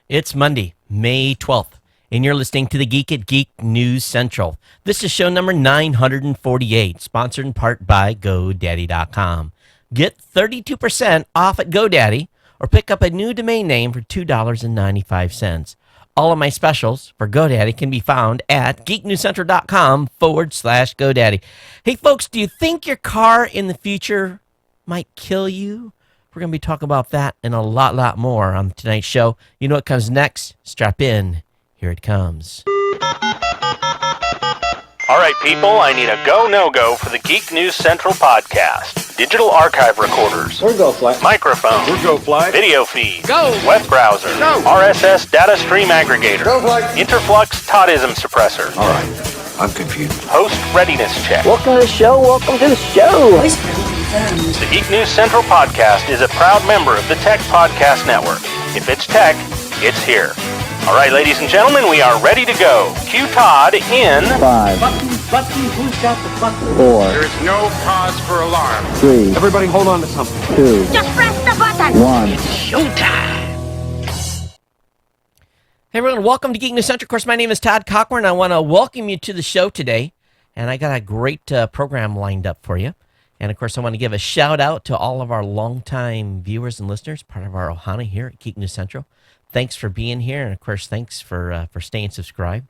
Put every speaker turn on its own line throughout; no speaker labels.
It's Monday, May 12th, and you're listening to the Geek at Geek News Central. This is show number 948, sponsored in part by GoDaddy.com. Get 32% off at GoDaddy or pick up a new domain name for $2.95. All of my specials for GoDaddy can be found at geeknewscentral.com/GoDaddy. Hey, folks, do you think your car in the future might kill you? We're going to be talking about that and a lot more on tonight's show. You know what comes next? Strap in. Here it comes.
All right, people, I need a go, no-go for the Geek News Central podcast. Digital archive recorders.
We're go fly.
Microphone.
We're go fly.
Video feed.
Go.
Web browser.
Go.
RSS data stream aggregator.
Go fly.
Interflux Toddism suppressor.
All right, I'm confused.
Host readiness check.
Welcome to the show. Welcome to the show.
The Geek News Central podcast is a proud member of the Tech Podcast Network. If it's tech, it's here. All right, ladies and gentlemen, we are ready to go. Cue Todd in
5,
Button, who's got the button?
4,
There is no cause for alarm.
3,
Everybody hold on to something.
2,
Just press the button.
1.
Hey, everyone, welcome to Geek News Central. Of course, my name is Todd Cochran. I want to welcome you to the show today, and I got a great program lined up for you. And, of course, I want to give a shout-out to all of our longtime viewers and listeners, part of our Ohana here at Geek News Central. Thanks for being here, and, of course, thanks for staying subscribed.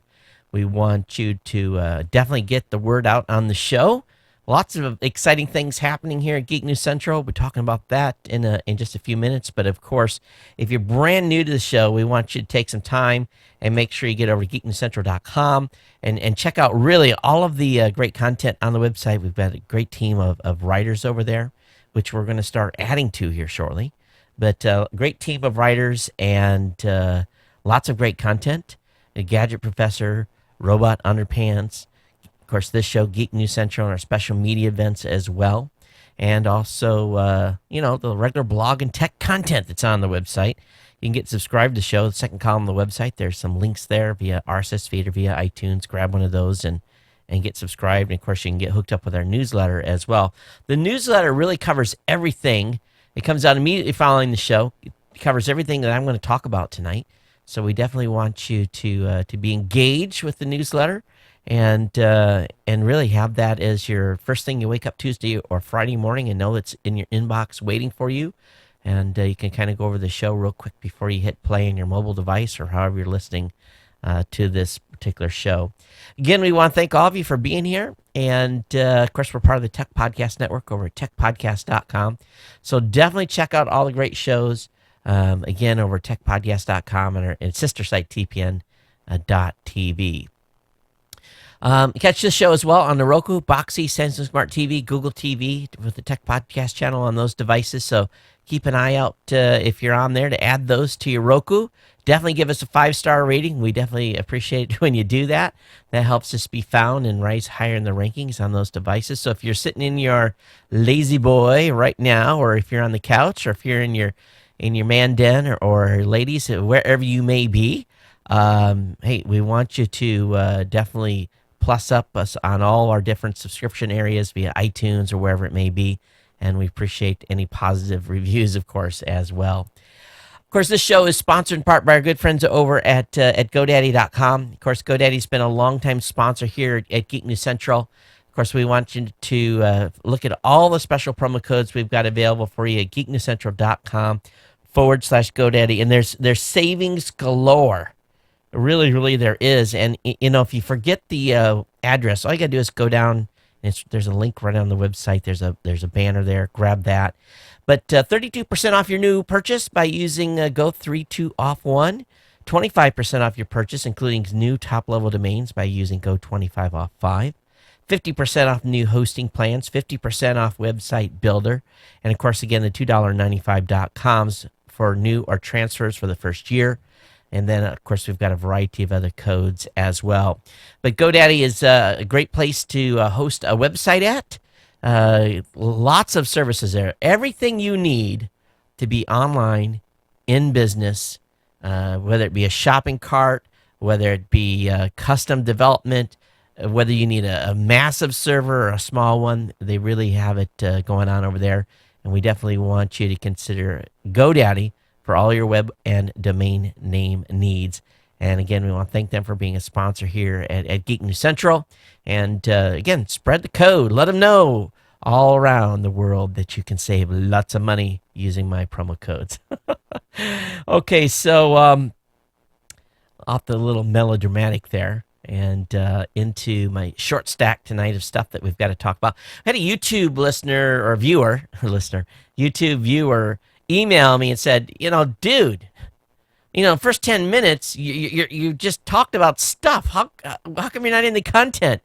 We want you to definitely get the word out on the show. Lots of exciting things happening here at Geek News Central. We're talking about that in just a few minutes. But, of course, if you're brand new to the show, we want you to take some time and make sure you get over to geeknewscentral.com and check out really all of the great content on the website. We've got a great team of writers over there, which we're going to start adding to here shortly. But great team of writers and lots of great content. A Gadget Professor, Robot Underpants, of course, this show, Geek News Central, and our special media events as well. And also, the regular blog and tech content that's on the website. You can get subscribed to the show, the second column of the website. There's some links there via RSS feed or via iTunes. Grab one of those and get subscribed. And, of course, you can get hooked up with our newsletter as well. The newsletter really covers everything. It comes out immediately following the show. It covers everything that I'm going to talk about tonight. So we definitely want you to be engaged with the newsletter and really have that as your first thing you wake up Tuesday or Friday morning and know it's in your inbox waiting for you. And you can kind of go over the show real quick before you hit play on your mobile device or however you're listening to this particular show. Again, we want to thank all of you for being here. And, of course, we're part of the Tech Podcast Network over at techpodcast.com. So definitely check out all the great shows, again, over at techpodcast.com and sister site tpn.tv. Catch this show as well on the Roku, Boxy, Samsung Smart TV, Google TV with the Tech Podcast channel on those devices. So keep an eye out if you're on there to add those to your Roku. Definitely give us a 5-star rating. We definitely appreciate it when you do that. That helps us be found and rise higher in the rankings on those devices. So if you're sitting in your lazy boy right now, or if you're on the couch, or if you're in your man den, or ladies, wherever you may be, hey, we want you to definitely plus up us on all our different subscription areas via iTunes or wherever it may be. And we appreciate any positive reviews, of course, as well. Of course, this show is sponsored in part by our good friends over at GoDaddy.com. Of course, GoDaddy's been a longtime sponsor here at Geek News Central. Of course, we want you to look at all the special promo codes we've got available for you at geeknewscentral.com/GoDaddy. And there's savings galore. Really, there is. And, if you forget the address, all you got to do is go down. There's a link right on the website. There's a banner there. Grab that. But 32% off your new purchase by using Go32Off1. 25% off your purchase, including new top-level domains by using Go25Off5. 50% off new hosting plans. 50% off website builder. And, of course, again, the $2.95.coms for new or transfers for the first year. And then, of course, we've got a variety of other codes as well. But GoDaddy is a great place to host a website at. Lots of services there. Everything you need to be online, in business, whether it be a shopping cart, whether it be custom development, whether you need a massive server or a small one, they really have it going on over there. And we definitely want you to consider GoDaddy for all your web and domain name needs. And again, we want to thank them for being a sponsor here at Geek News Central. And again, spread the code. Let them know all around the world that you can save lots of money using my promo codes. Okay, so off the little melodramatic there and into my short stack tonight of stuff that we've got to talk about. I had a YouTube listener or viewer, YouTube viewer email me and said, dude, first 10 minutes, you just talked about stuff. How come you're not in the content?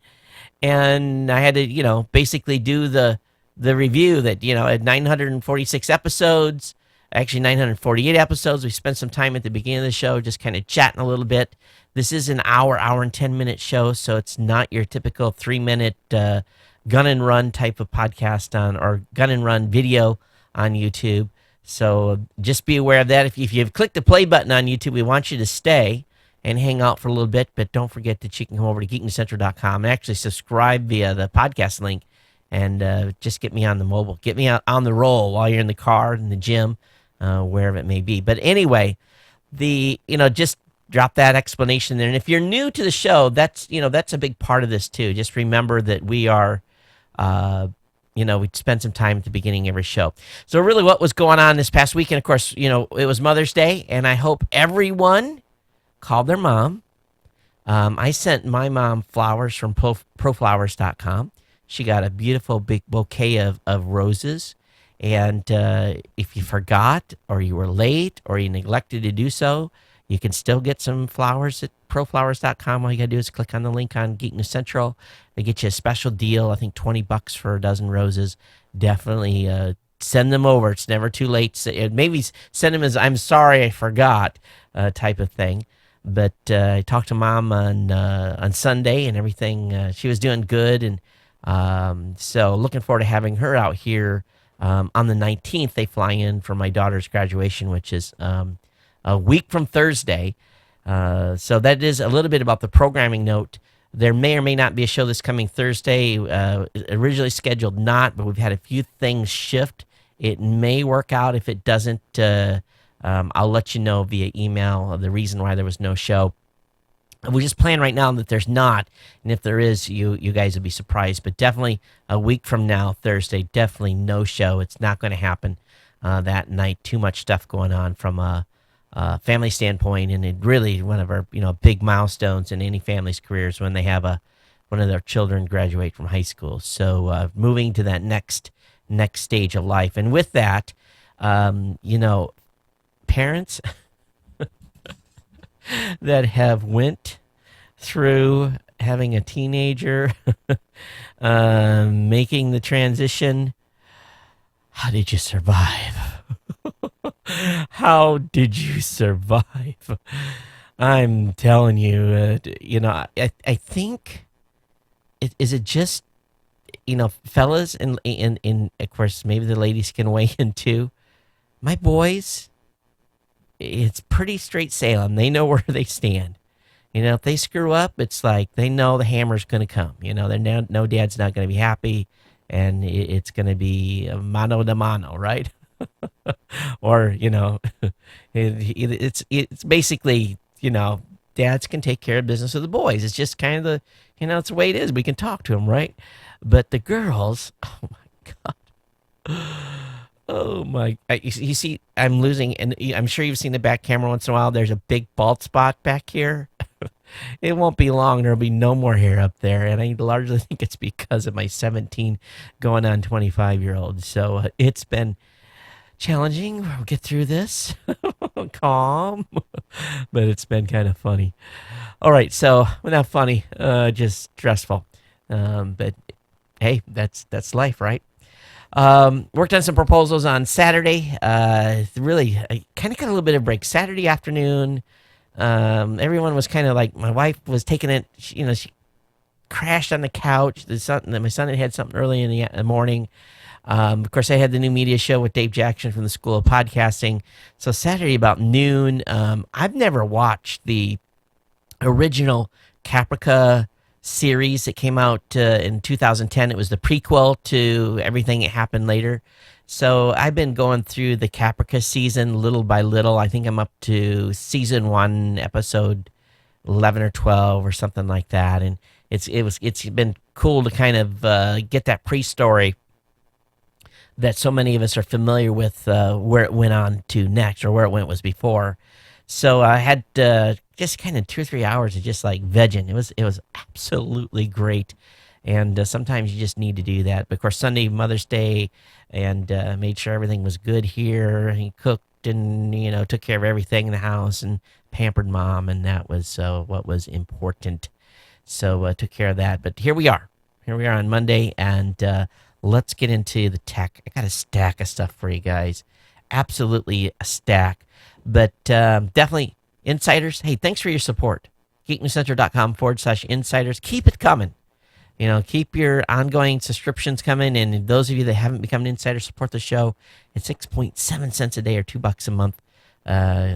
And I had to, basically do the review that, at 946 episodes, actually 948 episodes. We spent some time at the beginning of the show just kind of chatting a little bit. This is an hour and 10-minute show, so it's not your typical 3-minute gun and run type of podcast or gun and run video on YouTube. So just be aware of that. If you've clicked the play button on YouTube, we want you to stay and hang out for a little bit, but don't forget that you can come over to geeknewscentral.com and actually subscribe via the podcast link and just get me on the mobile. Get me out on the roll while you're in the car, in the gym, wherever it may be. But anyway, just drop that explanation there. And if you're new to the show, that's a big part of this too. Just remember that we are, we spend some time at the beginning of every show. So really what was going on this past weekend, of course, it was Mother's Day, and I hope everyone called their mom. I sent my mom flowers from proflowers.com. She got a beautiful big bouquet of roses. And if you forgot or you were late or you neglected to do so, you can still get some flowers at proflowers.com. All you got to do is click on the link on Geek News Central. They get you a special deal, I think $20 for a dozen roses. Definitely send them over. It's never too late. Maybe send them as "I'm sorry I forgot" type of thing. But I talked to Mom on Sunday and everything. She was doing good. And so looking forward to having her out here on the 19th. They fly in for my daughter's graduation, which is a week from Thursday. So that is a little bit about the programming note. There may or may not be a show this coming Thursday. Originally scheduled not, but we've had a few things shift. It may work out. If it doesn't, I'll let you know via email the reason why there was no show. We just plan right now that there's not, and if there is, you guys will be surprised. But definitely a week from now, Thursday, definitely no show. It's not going to happen that night. Too much stuff going on from a family standpoint, and it really one of our big milestones in any family's careers when they have one of their children graduate from high school. So moving to that next stage of life, and with that, parents that have went through having a teenager, making the transition. How did you survive? How did you survive? I'm telling you, I think, is it just, fellas, and of course, maybe the ladies can weigh in too. My boys, it's pretty straight sailing. They know where they stand. If they screw up, it's like they know the hammer's going to come. They know dad's not going to be happy, and it's going to be mano a mano, right? Or it's basically dads can take care of business of the boys. It's just kind of the it's the way it is. We can talk to them, right? But the girls, oh my god. Oh my! You see, I'm losing, and I'm sure you've seen the back camera once in a while. There's a big bald spot back here. It won't be long. There'll be no more hair up there, and I largely think it's because of my 17 going on 25-year-old. So it's been challenging. We'll get through this. Calm, but it's been kind of funny. All right, so not funny, just stressful. But hey, that's life, right? Worked on some proposals on Saturday. Really, I kind of got a little bit of a break. Saturday afternoon, everyone was kind of like, my wife was taking it, she crashed on the couch. My son had something early in the morning. Of course, I had the new media show with Dave Jackson from the School of Podcasting. So Saturday about noon, I've never watched the original Caprica series that came out in 2010. It was the prequel to everything that happened later. So I've been going through the Caprica season little by little. I think I'm up to season 1, episode 11 or 12 or something like that. And it's been cool to kind of get that pre-story that so many of us are familiar with, where it went on to next, or where it went was before. So I had just kind of 2 or 3 hours of just like vegging. It was absolutely great, and sometimes you just need to do that. But of course, Sunday, Mother's Day, and made sure everything was good here. He cooked and took care of everything in the house and pampered Mom, and that was what was important. So took care of that. But here we are. Here we are on Monday, and let's get into the tech. I got a stack of stuff for you guys. Absolutely a stack. But definitely, insiders, hey, thanks for your support. geeknewscentral.com/insiders. Keep it coming. Keep your ongoing subscriptions coming. And those of you that haven't become an insider, support the show at 6.7 cents a day or $2 a month.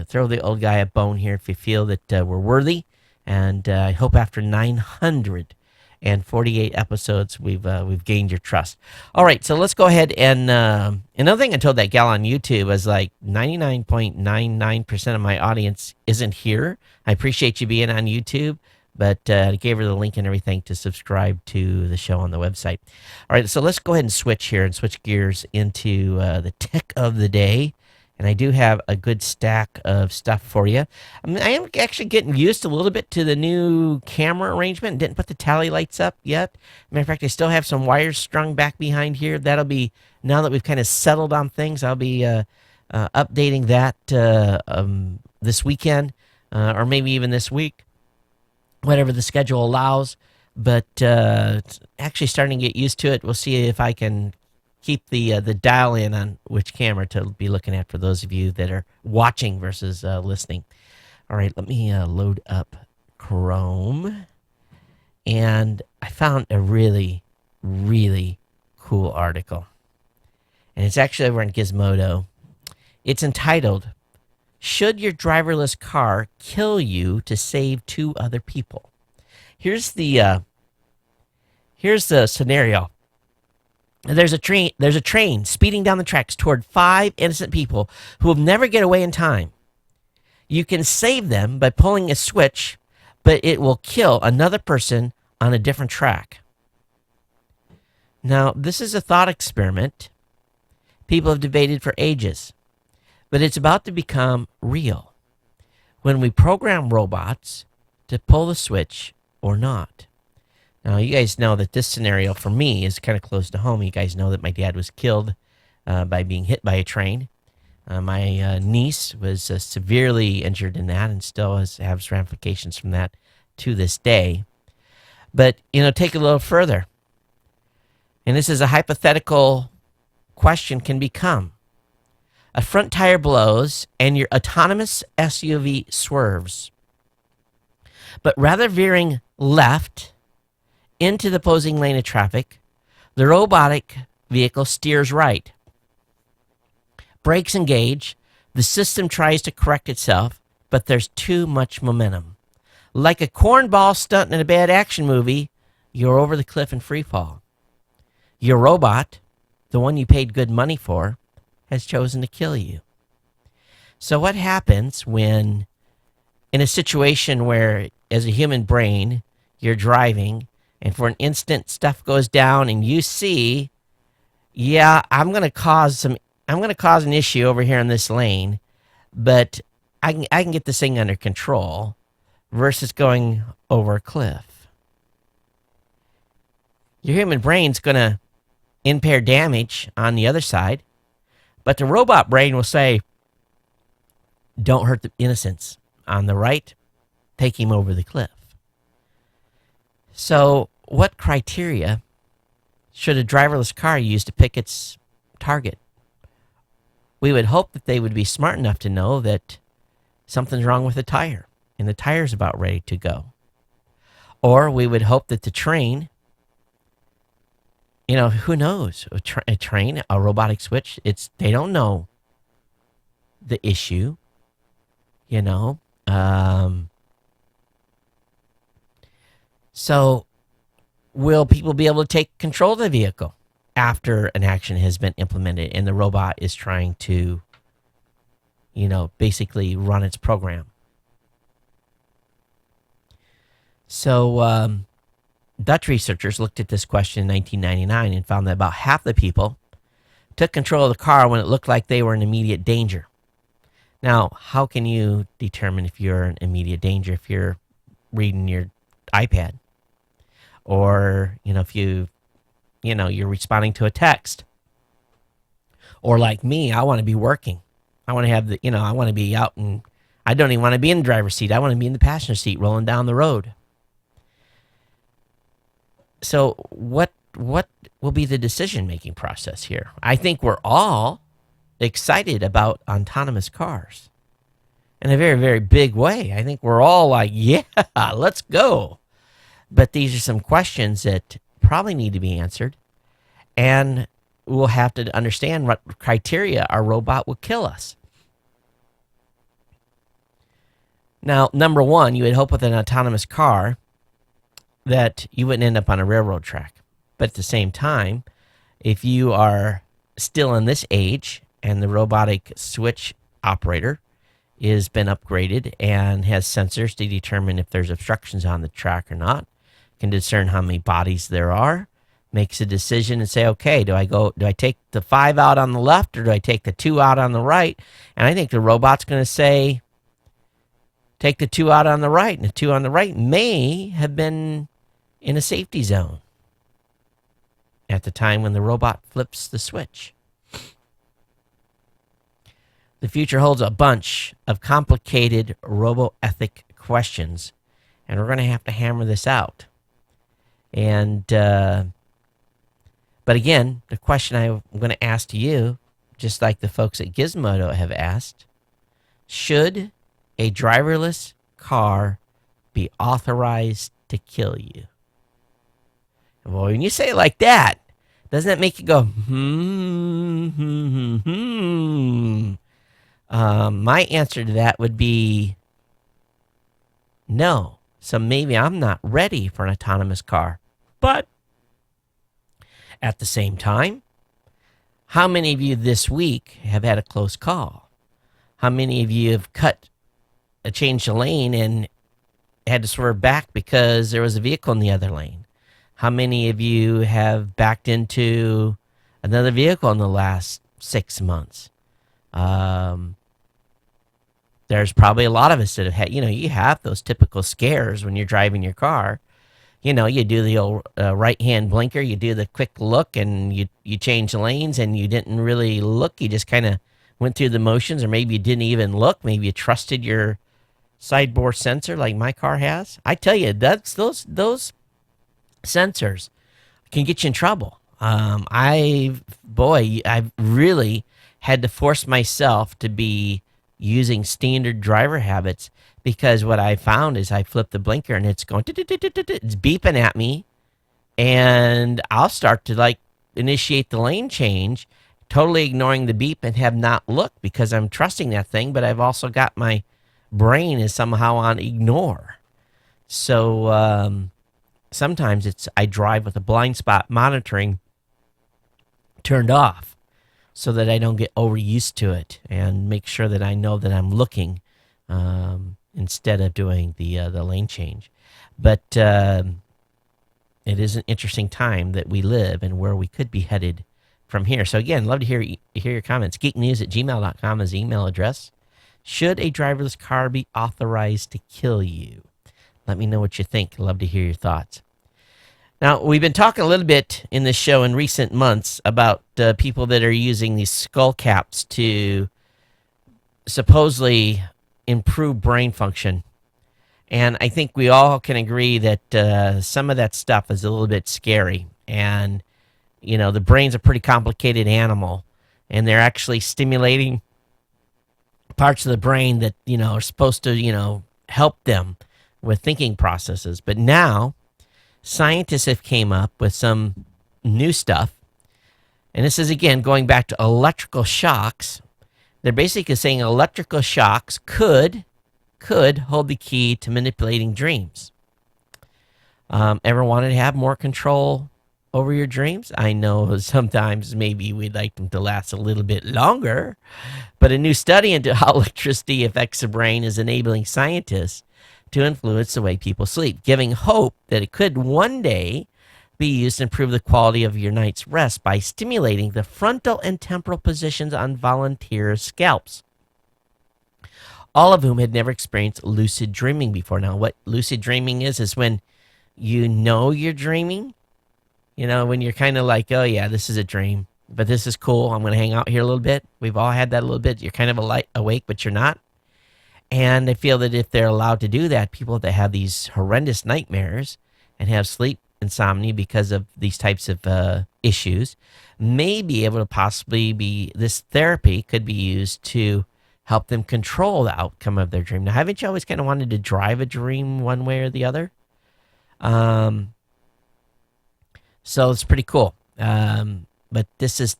Throw the old guy a bone here if you feel that we're worthy. And I hope after 948 episodes, we've gained your trust. All right, so let's go ahead and another thing I told that gal on YouTube was like 99.99% of my audience isn't here. I appreciate you being on YouTube, but I gave her the link and everything to subscribe to the show on the website. All right, so let's go ahead and switch gears into the tech of the day. And I do have a good stack of stuff for you. I am actually getting used a little bit to the new camera arrangement. Didn't put the tally lights up yet. Matter of fact, I still have some wires strung back behind here. That'll be, now that we've kind of settled on things, I'll be updating that this weekend, or maybe even this week, whatever the schedule allows. But actually starting to get used to it. We'll see if I can keep the dial in on which camera to be looking at for those of you that are watching versus listening. All right, let me load up Chrome. And I found a really, really cool article. And it's actually over on Gizmodo. It's entitled, "Should Your Driverless Car Kill You to Save 2 Other People?" Here's the scenario. There's a train speeding down the tracks toward 5 innocent people who will never get away in time. You can save them by pulling a switch, but it will kill another person on a different track. Now, this is a thought experiment people have debated for ages, but it's about to become real when we program robots to pull the switch or not. Now, you guys know that this scenario for me is kind of close to home. You guys know that my dad was killed by being hit by a train. My niece was severely injured in that and still has ramifications from that to this day. But, take it a little further. And this is a hypothetical question can become. A front tire blows and your autonomous SUV swerves. But rather veering left into the opposing lane of traffic, the robotic vehicle steers right. Brakes engage. The system tries to correct itself, but there's too much momentum. Like a cornball stunt in a bad action movie, you're over the cliff in free fall. Your robot, the one you paid good money for, has chosen to kill you. So what happens when, in a situation where, as a human brain, you're driving, and for an instant stuff goes down and you see, I'm going to cause an issue over here in this lane, but I can get this thing under control versus going over a cliff. Your human brain's going to impair damage on the other side, but the robot brain will say, don't hurt the innocents. On the right, take him over the cliff. So, what criteria should a driverless car use to pick its target? We would hope that they would be smart enough to know that something's wrong with the tire, and the tire's about ready to go. Or we would hope that the train, who knows? A train, a robotic switch, they don't know the issue, So will people be able to take control of the vehicle after an action has been implemented and the robot is trying to, basically run its program? So Dutch researchers looked at this question in 1999 and found that about half the people took control of the car when it looked like they were in immediate danger. Now, how can you determine if you're in immediate danger if you're reading your iPad? Or, if you're responding to a text. Or like me, I want to be working. I want to have I want to be out, and I don't even want to be in the driver's seat. I want to be in the passenger seat rolling down the road. So what will be the decision-making process here? I think we're all excited about autonomous cars in a very, very big way. I think we're all like, yeah, let's go. But these are some questions that probably need to be answered, and we'll have to understand what criteria our robot will kill us. Now, number one, you would hope with an autonomous car that you wouldn't end up on a railroad track. But at the same time, if you are still in this age and the robotic switch operator has been upgraded and has sensors to determine if there's obstructions on the track or not, can discern how many bodies there are, makes a decision and say, okay, do I take the 5 out on the left or do I take the 2 out on the right? And I think the robot's going to say, take the 2 out on the right, and the 2 on the right may have been in a safety zone at the time when the robot flips the switch. The future holds a bunch of complicated roboethic questions, and we're going to have to hammer this out. And but again, the question I'm going to ask to you, just like the folks at Gizmodo have asked, should a driverless car be authorized to kill you? Well, when you say it like that, doesn't that make you go, my answer to that would be no. So maybe I'm not ready for an autonomous car. But at the same time, how many of you this week have had a close call? How many of you have changed a lane and had to swerve back because there was a vehicle in the other lane? How many of you have backed into another vehicle in the last 6 months? There's probably a lot of us that have had, you have those typical scares when you're driving your car. You do the old right-hand blinker, you do the quick look, and you change lanes, and you didn't really look. You just kind of went through the motions, or maybe you didn't even look. Maybe you trusted your sideboard sensor like my car has. I tell you, those sensors can get you in trouble. I've really had to force myself to be using standard driver habits, because what I found is I flip the blinker and it's going, it's beeping at me, and I'll start to initiate the lane change, totally ignoring the beep and have not looked because I'm trusting that thing, but I've also got my brain is somehow on ignore. So sometimes I drive with a blind spot monitoring turned off, so that I don't get overused to it, and make sure that I know that I'm looking instead of doing the lane change. But it is an interesting time that we live and where we could be headed from here. So again, love to hear your comments. geeknews@gmail.com is the email address. Should a driverless car be authorized to kill you? Let me know what you think. Love to hear your thoughts. Now, we've been talking a little bit in this show in recent months about people that are using these skull caps to supposedly improve brain function. And I think we all can agree that some of that stuff is a little bit scary. And, the brain's a pretty complicated animal. And they're actually stimulating parts of the brain that, are supposed to, help them with thinking processes. But now, scientists have came up with some new stuff, and this is again going back to electrical shocks. They're basically saying electrical shocks could hold the key to manipulating dreams. Ever wanted to have more control over your dreams? I know sometimes maybe we'd like them to last a little bit longer, but a new study into how electricity affects the brain is enabling scientists to influence the way people sleep, giving hope that it could one day be used to improve the quality of your night's rest by stimulating the frontal and temporal positions on volunteers' scalps, all of whom had never experienced lucid dreaming before. Now, what lucid dreaming is when you know you're dreaming, when you're kind of like, oh yeah, this is a dream, but this is cool. I'm going to hang out here a little bit. We've all had that a little bit. You're kind of awake, but you're not. And I feel that if they're allowed to do that, people that have these horrendous nightmares and have sleep insomnia because of these types of issues may be able to possibly this therapy could be used to help them control the outcome of their dream. Now, haven't you always kind of wanted to drive a dream one way or the other? So it's pretty cool. But this is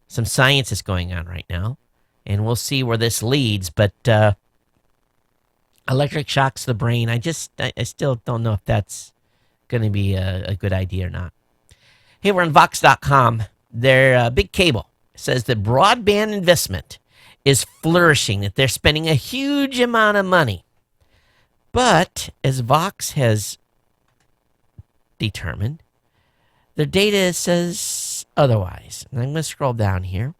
some science is going on right now, and we'll see where this leads. But electric shocks to the brain, I still don't know if that's going to be a good idea or not. Hey, we're on Vox.com. Their big cable says that broadband investment is flourishing, that they're spending a huge amount of money. But as Vox has determined, their data says otherwise. And I'm going to scroll down here.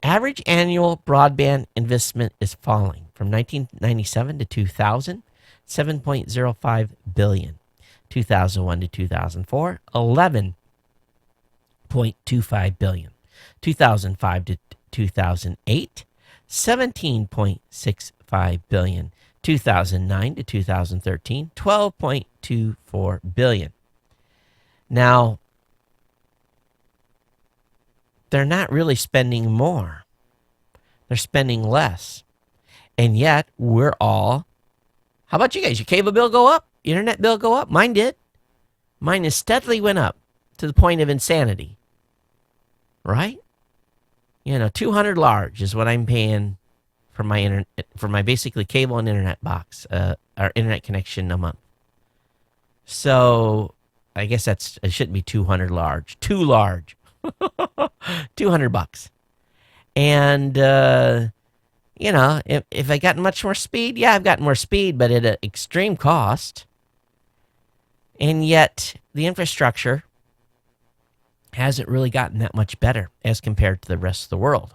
Average annual broadband investment is falling from 1997 to 2000, $7.05 billion. 2001 to 2004, $11.25 billion. 2005 to 2008, $17.65 billion. 2009 to 2013, $12.24 billion. Now, they're not really spending more. They're spending less. And yet, we're all... How about you guys? Your cable bill go up? Internet bill go up? Mine did. Mine has steadily went up to the point of insanity. Right? $200 large is what I'm paying for my internet, for my basically cable and internet box, our internet connection a month. So I guess it shouldn't be 200 large. Too large. $200. And if I got much more speed, yeah, I've gotten more speed, but at an extreme cost. And yet the infrastructure hasn't really gotten that much better as compared to the rest of the world.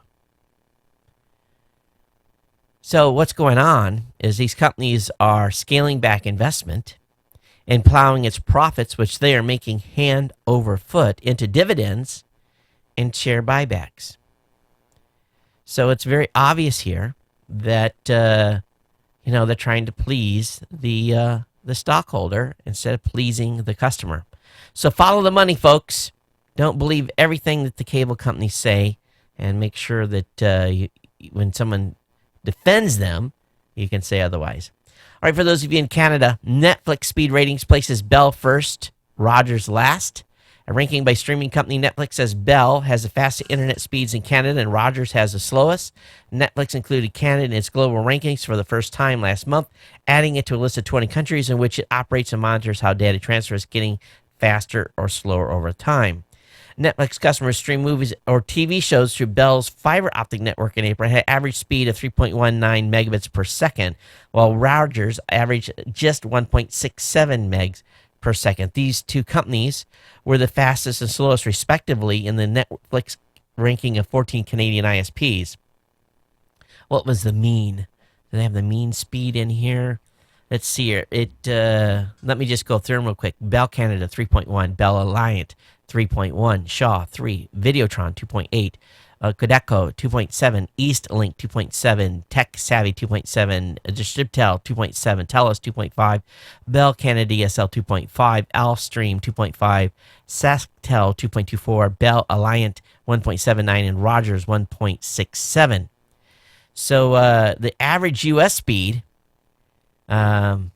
So what's going on is these companies are scaling back investment and plowing its profits, which they are making hand over foot, into dividends and share buybacks. So it's very obvious here that they're trying to please the stockholder instead of pleasing the customer. So follow the money, folks. Don't believe everything that the cable companies say, and make sure that when someone defends them, you can say otherwise. All right, for those of you in Canada, Netflix speed ratings places Bell first, Rogers last. A ranking by streaming company Netflix says Bell has the fastest internet speeds in Canada and Rogers has the slowest. Netflix included Canada in its global rankings for the first time last month, adding it to a list of 20 countries in which it operates and monitors how data transfer is getting faster or slower over time. Netflix customers stream movies or TV shows through Bell's fiber optic network in April had average speed of 3.19 megabits per second, while Rogers averaged just 1.67 megs per second. These two companies were the fastest and slowest, respectively, in the Netflix ranking of 14 Canadian ISPs. What was the mean? Do they have the mean speed in here? Let's see here. Let me just go through them real quick. Bell Canada 3.1, Bell Alliant 3.1, Shaw 3, Videotron 2.8, Codeco 2.7, Eastlink 2.7, Tech Savvy 2.7, Distributel 2.7, Telus 2.5, Bell Canada DSL 2.5, Alstream 2.5, Sasktel 2.24, Bell Alliant 1.79, and Rogers 1.67. So the average U.S. speed happened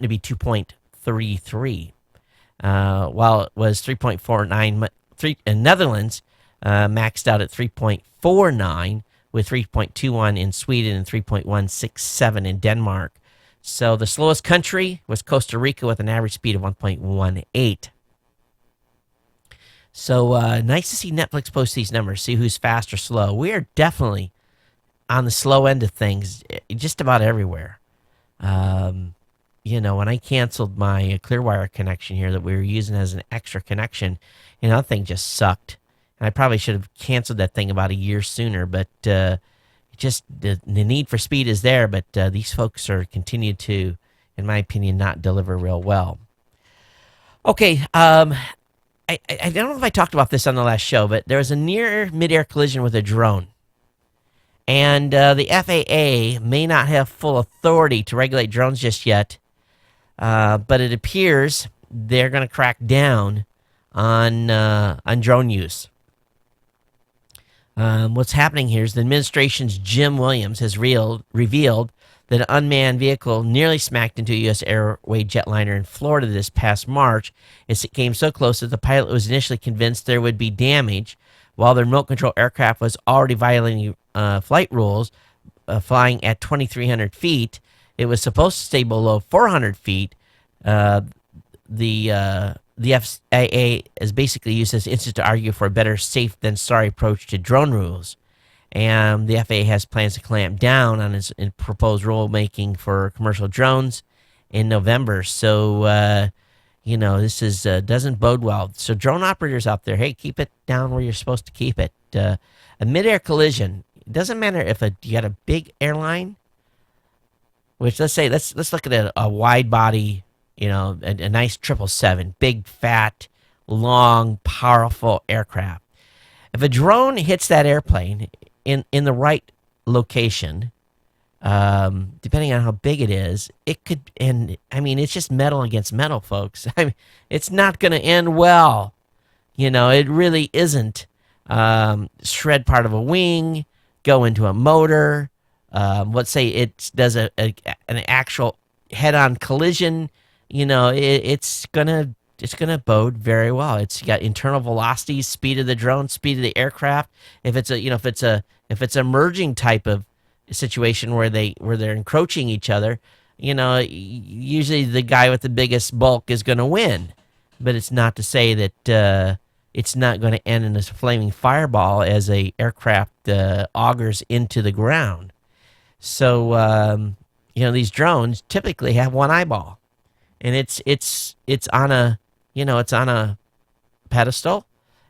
to be 2.33, while it was 3.49 in Netherlands, maxed out at 3.49, with 3.21 in Sweden and 3.167 in Denmark. So the slowest country was Costa Rica with an average speed of 1.18. So nice to see Netflix post these numbers, see who's fast or slow. We are definitely on the slow end of things just about everywhere. When I canceled my Clearwire connection here that we were using as an extra connection, that thing just sucked. And I probably should have canceled that thing about a year sooner, but just the need for speed is there, but these folks are continued to, in my opinion, not deliver real well. Okay, I don't know if I talked about this on the last show, but there was a near midair collision with a drone. And the FAA may not have full authority to regulate drones just yet, but it appears they're going to crack down on drone use. What's happening here is the administration's Jim Williams has revealed that an unmanned vehicle nearly smacked into a U.S. Airways jetliner in Florida this past March. It came so close that the pilot was initially convinced there would be damage, while the remote control aircraft was already violating flight rules, flying at 2,300 feet. It was supposed to stay below 400 feet. The FAA is basically used this instance to argue for a better safe than sorry approach to drone rules. And the FAA has plans to clamp down on its proposed rulemaking for commercial drones in November. So, this is doesn't bode well. So drone operators out there, hey, keep it down where you're supposed to keep it. A midair collision, it doesn't matter if you got a big airline, which let's look at a wide body, a nice 777, big, fat, long, powerful aircraft. If a drone hits that airplane in the right location, depending on how big it is, it could, it's just metal against metal, folks. It's not going to end well. It really isn't. Shred part of a wing, go into a motor. Let's say it does an actual head-on collision. It's gonna bode very well. It's got internal velocity, speed of the drone, speed of the aircraft. If it's a merging type of situation where they're encroaching each other, usually the guy with the biggest bulk is going to win. But it's not to say that it's not going to end in a flaming fireball as a aircraft augers into the ground. So these drones typically have one eyeball. And it's on a pedestal,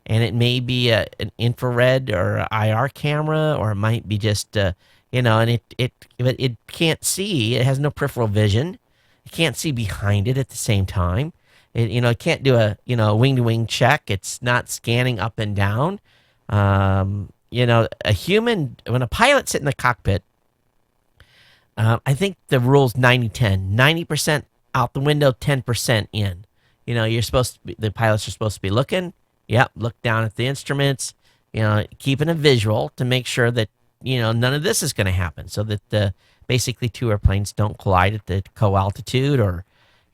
and it may be an infrared or IR camera, or it might be just and it can't see. It has no peripheral vision. It can't see behind it at the same time. It can't do a wing to wing check. It's not scanning up and down. A human, when a pilot's in the cockpit, I think the rule's 90-10, 90% out the window, 10% in. The pilots are supposed to be looking. Yep, look down at the instruments. Keeping a visual to make sure that none of this is going to happen, so that basically two airplanes don't collide at the co-altitude, or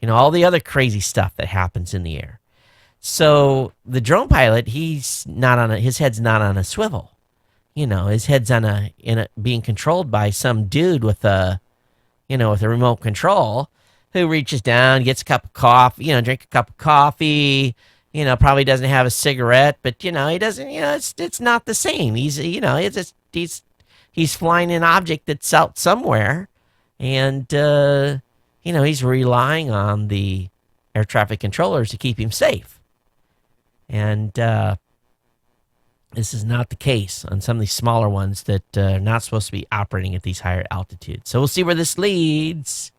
all the other crazy stuff that happens in the air. So the drone pilot, his head's not on a swivel. His head's being controlled by some dude with a remote control, who reaches down, gets a cup of coffee, drink a cup of coffee, probably doesn't have a cigarette, but he doesn't, it's not the same. He's flying an object that's out somewhere, and he's relying on the air traffic controllers to keep him safe. And this is not the case on some of these smaller ones that are not supposed to be operating at these higher altitudes. So we'll see where this leads.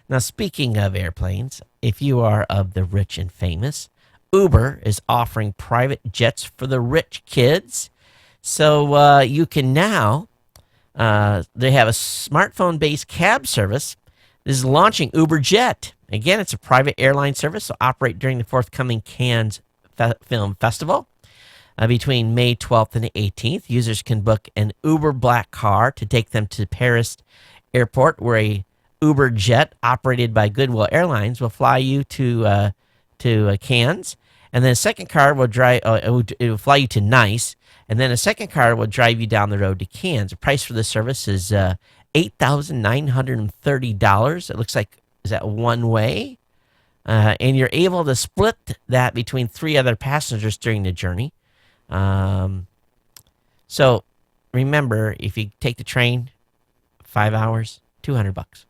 Now, speaking of airplanes, if you are of the rich and famous, Uber is offering private jets for the rich kids. So you can now, they have a smartphone-based cab service. This is launching Uber Jet. Again, it's a private airline service to operate during the forthcoming Cannes Film Festival. Between May 12th and 18th, users can book an Uber Black car to take them to Paris Airport, where a Uber Jet operated by Goodwill Airlines will fly you to Cannes, and then a second car will it will fly you to Nice, and then a second car will drive you down the road to Cannes. The price for this service is $8,930. It looks like, is that one way? And you're able to split that between 3 other passengers during the journey. So remember, if you take the train, 5 hours, $200.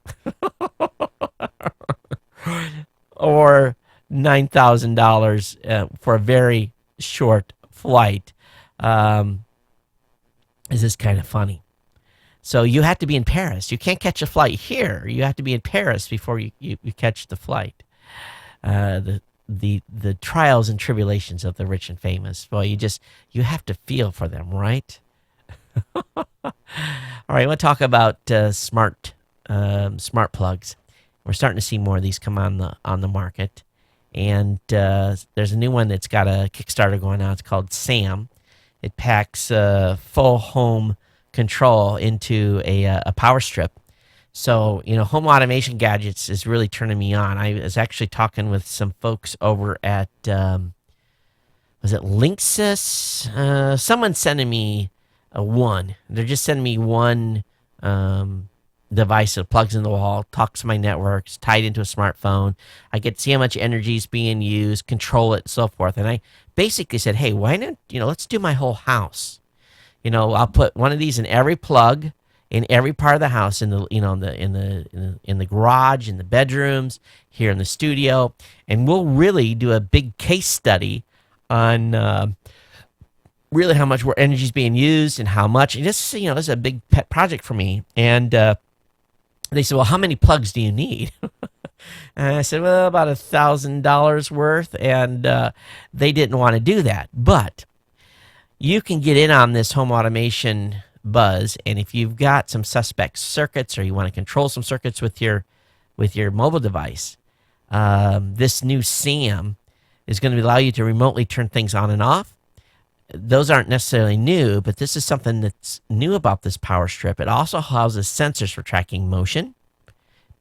Or $9,000 for a very short flight. This is kind of funny. So you have to be in Paris. You can't catch a flight here. You have to be in Paris before you catch the flight. The trials and tribulations of the rich and famous. Well, you have to feel for them, right? All right, I want to talk about smart plugs. We're starting to see more of these come on the market, and there's a new one that's got a Kickstarter going on. It's called Sam. It packs full home control into a power strip. So, home automation gadgets is really turning me on. I was actually talking with some folks over at, was it Linksys? Someone's sending me one. They're just sending me one device that plugs in the wall, talks to my network, it's tied into a smartphone. I get to see how much energy is being used, control it, and so forth. And I basically said, hey, why not, let's do my whole house. I'll put one of these in every plug in every part of the house, in the in the garage, in the bedrooms, here in the studio, and we'll really do a big case study on really how much more energy is being used and how much. And this is a big pet project for me. And they said, well, how many plugs do you need? And I said, well, about $1,000 worth. And they didn't want to do that, but you can get in on this home automation buzz, and if you've got some suspect circuits or you want to control some circuits with your mobile device, this new SAM is going to allow you to remotely turn things on and off. Those aren't necessarily new, but this is something that's new about this power strip. It also houses sensors for tracking motion,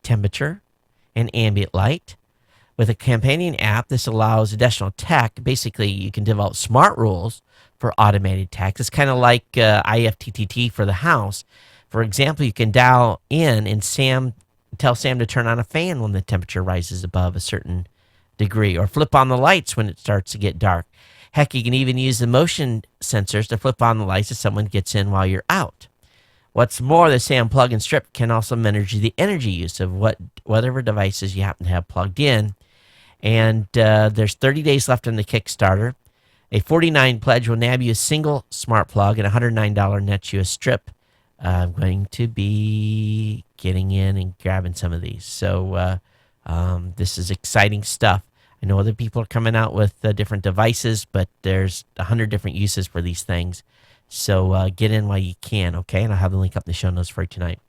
temperature, and ambient light. With a companion app, this allows additional tech. Basically, you can develop smart rules for automated tasks. It's kind of like IFTTT for the house. For example, you can dial in and tell Sam to turn on a fan when the temperature rises above a certain degree, or flip on the lights when it starts to get dark. Heck, you can even use the motion sensors to flip on the lights if someone gets in while you're out. What's more, the SAM plug and strip can also manage the energy use of whatever devices you happen to have plugged in. And there's 30 days left on the Kickstarter. A $49 pledge will nab you a single smart plug, and $109 nets you a strip. I'm going to be getting in and grabbing some of these. So this is exciting stuff. I know other people are coming out with different devices, but there's 100 different uses for these things. So get in while you can, okay? And I'll have the link up in the show notes for you tonight.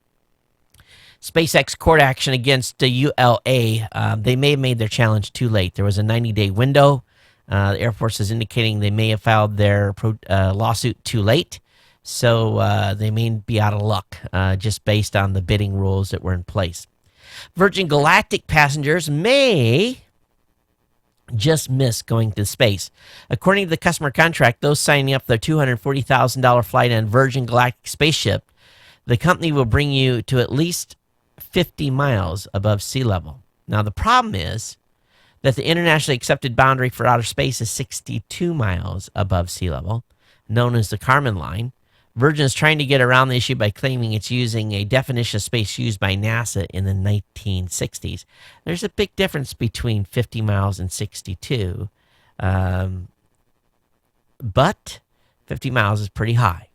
SpaceX court action against the ULA. They may have made their challenge too late. There was a 90-day window. The Air Force is indicating they may have filed their lawsuit too late. So they may be out of luck just based on the bidding rules that were in place. Virgin Galactic passengers may just miss going to space. According to the customer contract, those signing up for their $240,000 flight on Virgin Galactic spaceship, the company will bring you to at least 50 miles above sea level. Now, the problem is that the internationally accepted boundary for outer space is 62 miles above sea level, known as the Kármán line. Virgin is trying to get around the issue by claiming it's using a definition of space used by NASA in the 1960s. There's a big difference between 50 miles and 62, but 50 miles is pretty high,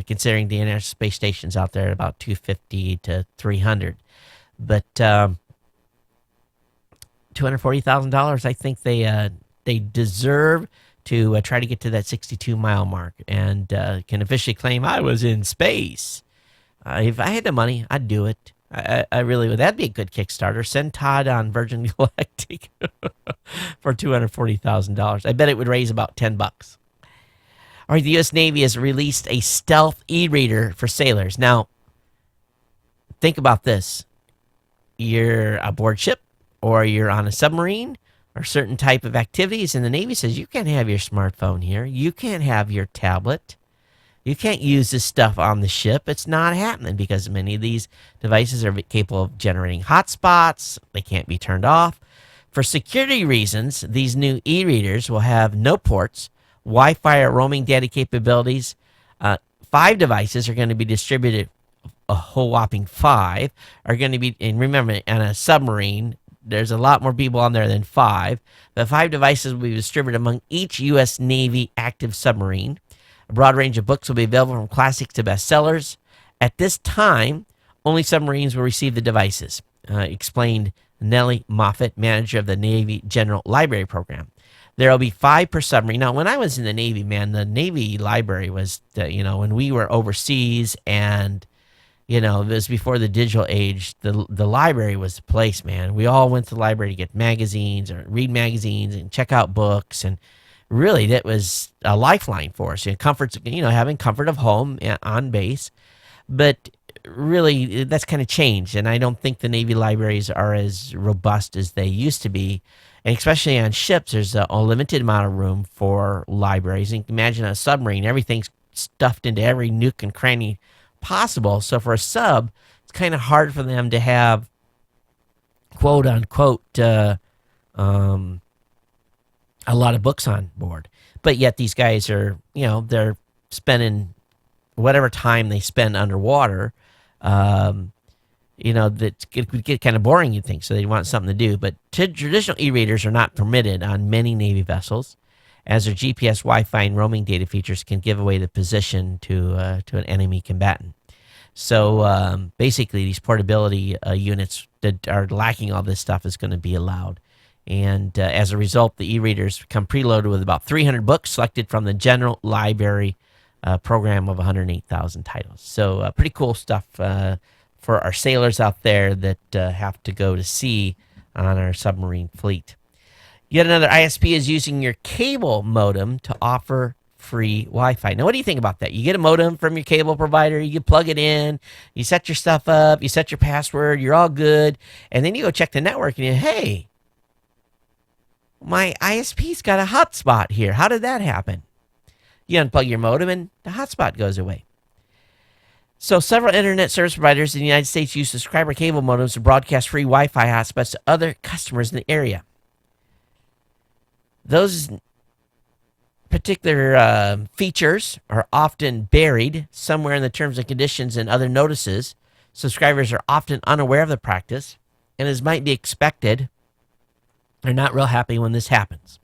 considering the International Space Station's out there at about 250 to 300. But $240,000, I think they deserve to try to get to that 62-mile mark and can officially claim I was in space. If I had the money, I'd do it. I really would. That'd be a good Kickstarter. Send Todd on Virgin Galactic for $240,000. I bet it would raise about $10. All right, the U.S. Navy has released a stealth e-reader for sailors. Now, think about this. You're aboard ship, or you're on a submarine, or certain type of activities, and the Navy says you can't have your smartphone here. You can't have your tablet. You can't use this stuff on the ship. It's not happening because many of these devices are capable of generating hotspots. They can't be turned off. For security reasons, these new e-readers will have no ports, Wi-Fi or roaming data capabilities. 5 devices are going to be distributed. A whole whopping 5 are going to be, and remember, on a submarine, there's a lot more people on there than 5. The 5 devices will be distributed among each U.S. Navy active submarine. A broad range of books will be available from classics to bestsellers. At this time, only submarines will receive the devices, explained Nellie Moffett, manager of the Navy General Library Program. There will be 5 per submarine. Now, when I was in the Navy, man, the Navy library was, when we were overseas and, it was before the digital age, the library was the place, man. We all went to the library to get magazines or read magazines and check out books. And really, that was a lifeline for us. Having comfort of home on base. But really, that's kind of changed. And I don't think the Navy libraries are as robust as they used to be. And especially on ships, there's a limited amount of room for libraries. And imagine a submarine, everything's stuffed into every nook and cranny possible. So for a sub, it's kind of hard for them to have, quote unquote, a lot of books on board. But yet these guys are, they're spending whatever time they spend underwater. That it would get kind of boring, you'd think, so they want something to do. But traditional e-readers are not permitted on many Navy vessels, as their GPS, Wi-Fi, and roaming data features can give away the position to an enemy combatant. So basically, these portability units that are lacking all this stuff is going to be allowed. And as a result, the e-readers come preloaded with about 300 books selected from the General Library program of 108,000 titles. So pretty cool stuff for our sailors out there that have to go to sea on our submarine fleet. Yet another ISP is using your cable modem to offer free Wi-Fi. Now, what do you think about that? You get a modem from your cable provider, you plug it in, you set your stuff up, you set your password, you're all good, and then you go check the network and hey, my ISP's got a hotspot here. How did that happen? You unplug your modem and the hotspot goes away. So several internet service providers in the United States use subscriber cable modems to broadcast free Wi-Fi hotspots to other customers in the area. Those particular features are often buried somewhere in the terms and conditions and other notices. Subscribers are often unaware of the practice, and as might be expected, they're not real happy when this happens.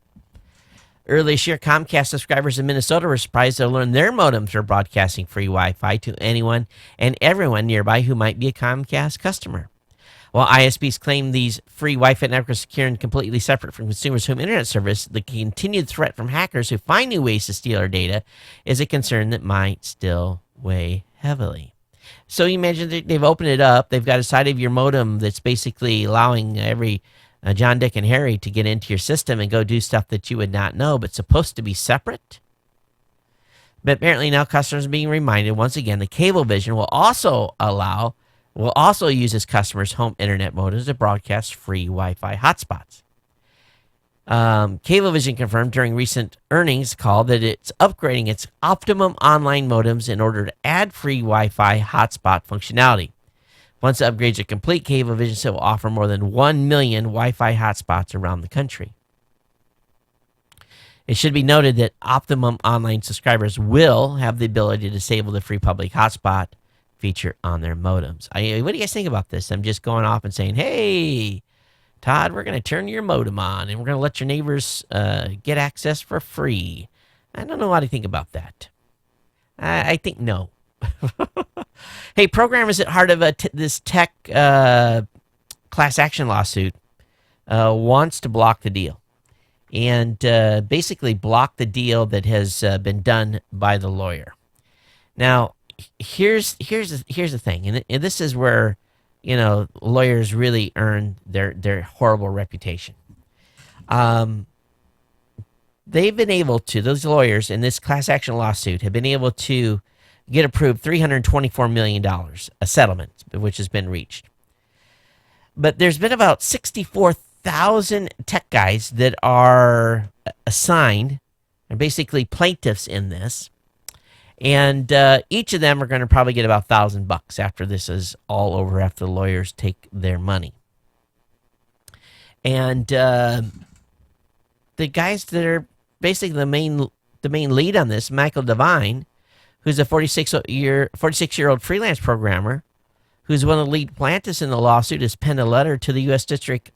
Earlier this year, Comcast subscribers in Minnesota were surprised to learn their modems are broadcasting free Wi-Fi to anyone and everyone nearby who might be a Comcast customer. While ISPs claim these free Wi-Fi networks are secure and completely separate from consumers' home internet service, the continued threat from hackers who find new ways to steal our data is a concern that might still weigh heavily. So you imagine they've opened it up. They've got a side of your modem that's basically allowing every John, Dick, and Harry to get into your system and go do stuff that you would not know, but supposed to be separate. But apparently now customers are being reminded once again that Cablevision will also use its customers' home internet modems to broadcast free Wi-Fi hotspots. Cablevision confirmed during recent earnings call that it's upgrading its Optimum online modems in order to add free Wi-Fi hotspot functionality. Once the upgrades are complete, Cablevision will offer more than 1 million Wi-Fi hotspots around the country. It should be noted that Optimum online subscribers will have the ability to disable the free public hotspot feature on their modems. What do you guys think about this? I'm just going off and saying, hey, Todd, we're going to turn your modem on and we're going to let your neighbors get access for free. I don't know what I think about that. I think no. Hey, programmers at heart of this tech class action lawsuit wants to block the deal and basically block the deal that has been done by the lawyer. Now, here's the thing, and this is where lawyers really earn their horrible reputation. They've been able to, those lawyers in this class action lawsuit have been able to get approved $324 million, a settlement which has been reached. But there's been about 64,000 tech guys that are assigned, and basically plaintiffs in this. And each of them are going to probably get about $1,000 after this is all over, after the lawyers take their money. And the guys that are basically the main lead on this, Michael Devine, who's a 46-year-old freelance programmer, who's one of the lead plaintiffs in the lawsuit, has penned a letter to the U.S. District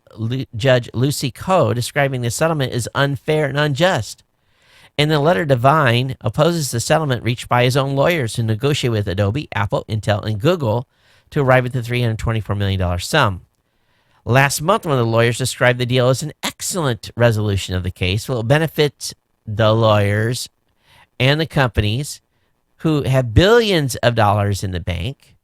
Judge Lucy Coe describing the settlement as unfair and unjust. In the letter, Devine opposes the settlement reached by his own lawyers who negotiate with Adobe, Apple, Intel, and Google to arrive at the $324 million sum. Last month, one of the lawyers described the deal as an excellent resolution of the case. Will benefit the lawyers and the companies who have billions of dollars in the bank.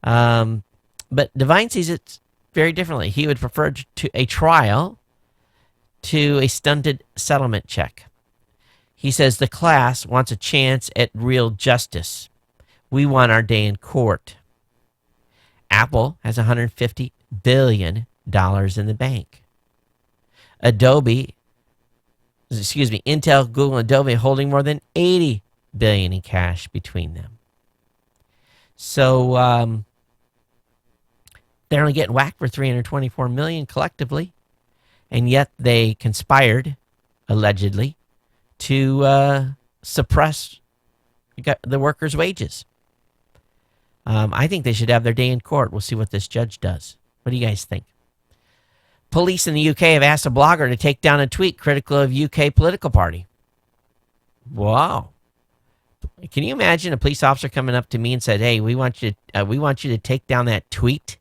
But Devine sees it very differently. He would prefer to a trial to a stunted settlement check. He says the class wants a chance at real justice. We want our day in court. Apple has $150 billion in the bank. Intel, Google, and Adobe holding more than $80 billion in cash between them. So they're only getting whacked for $324 million collectively, and yet they conspired, allegedly, to suppress the workers' wages. I think they should have their day in court. We'll see what this judge does. What do you guys think? Police in the UK have asked a blogger to take down a tweet critical of UK political party. Wow. Can you imagine a police officer coming up to me and said, "Hey, we want you to take down that tweet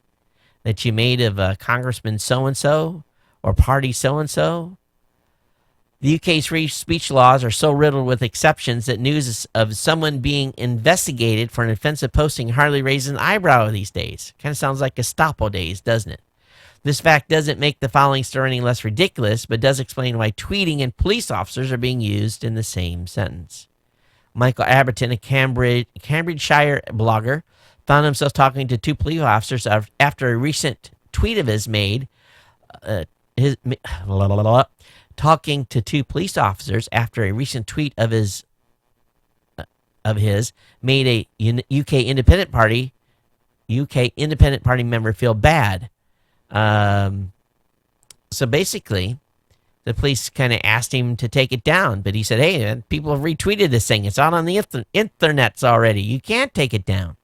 that you made of Congressman so-and-so or party so-and-so?" The UK's free speech laws are so riddled with exceptions that news of someone being investigated for an offensive posting hardly raises an eyebrow these days. Kind of sounds like Gestapo days, doesn't it? This fact doesn't make the following story any less ridiculous, but does explain why tweeting and police officers are being used in the same sentence. Michael Abberton, a Cambridgeshire blogger, found himself talking to two police officers after a recent tweet of his made talking to two police officers after a recent tweet of his made a UK Independent Party member feel bad. So basically, the police kind of asked him to take it down, but he said, "Hey, man, people have retweeted this thing. It's out on the internets already. You can't take it down."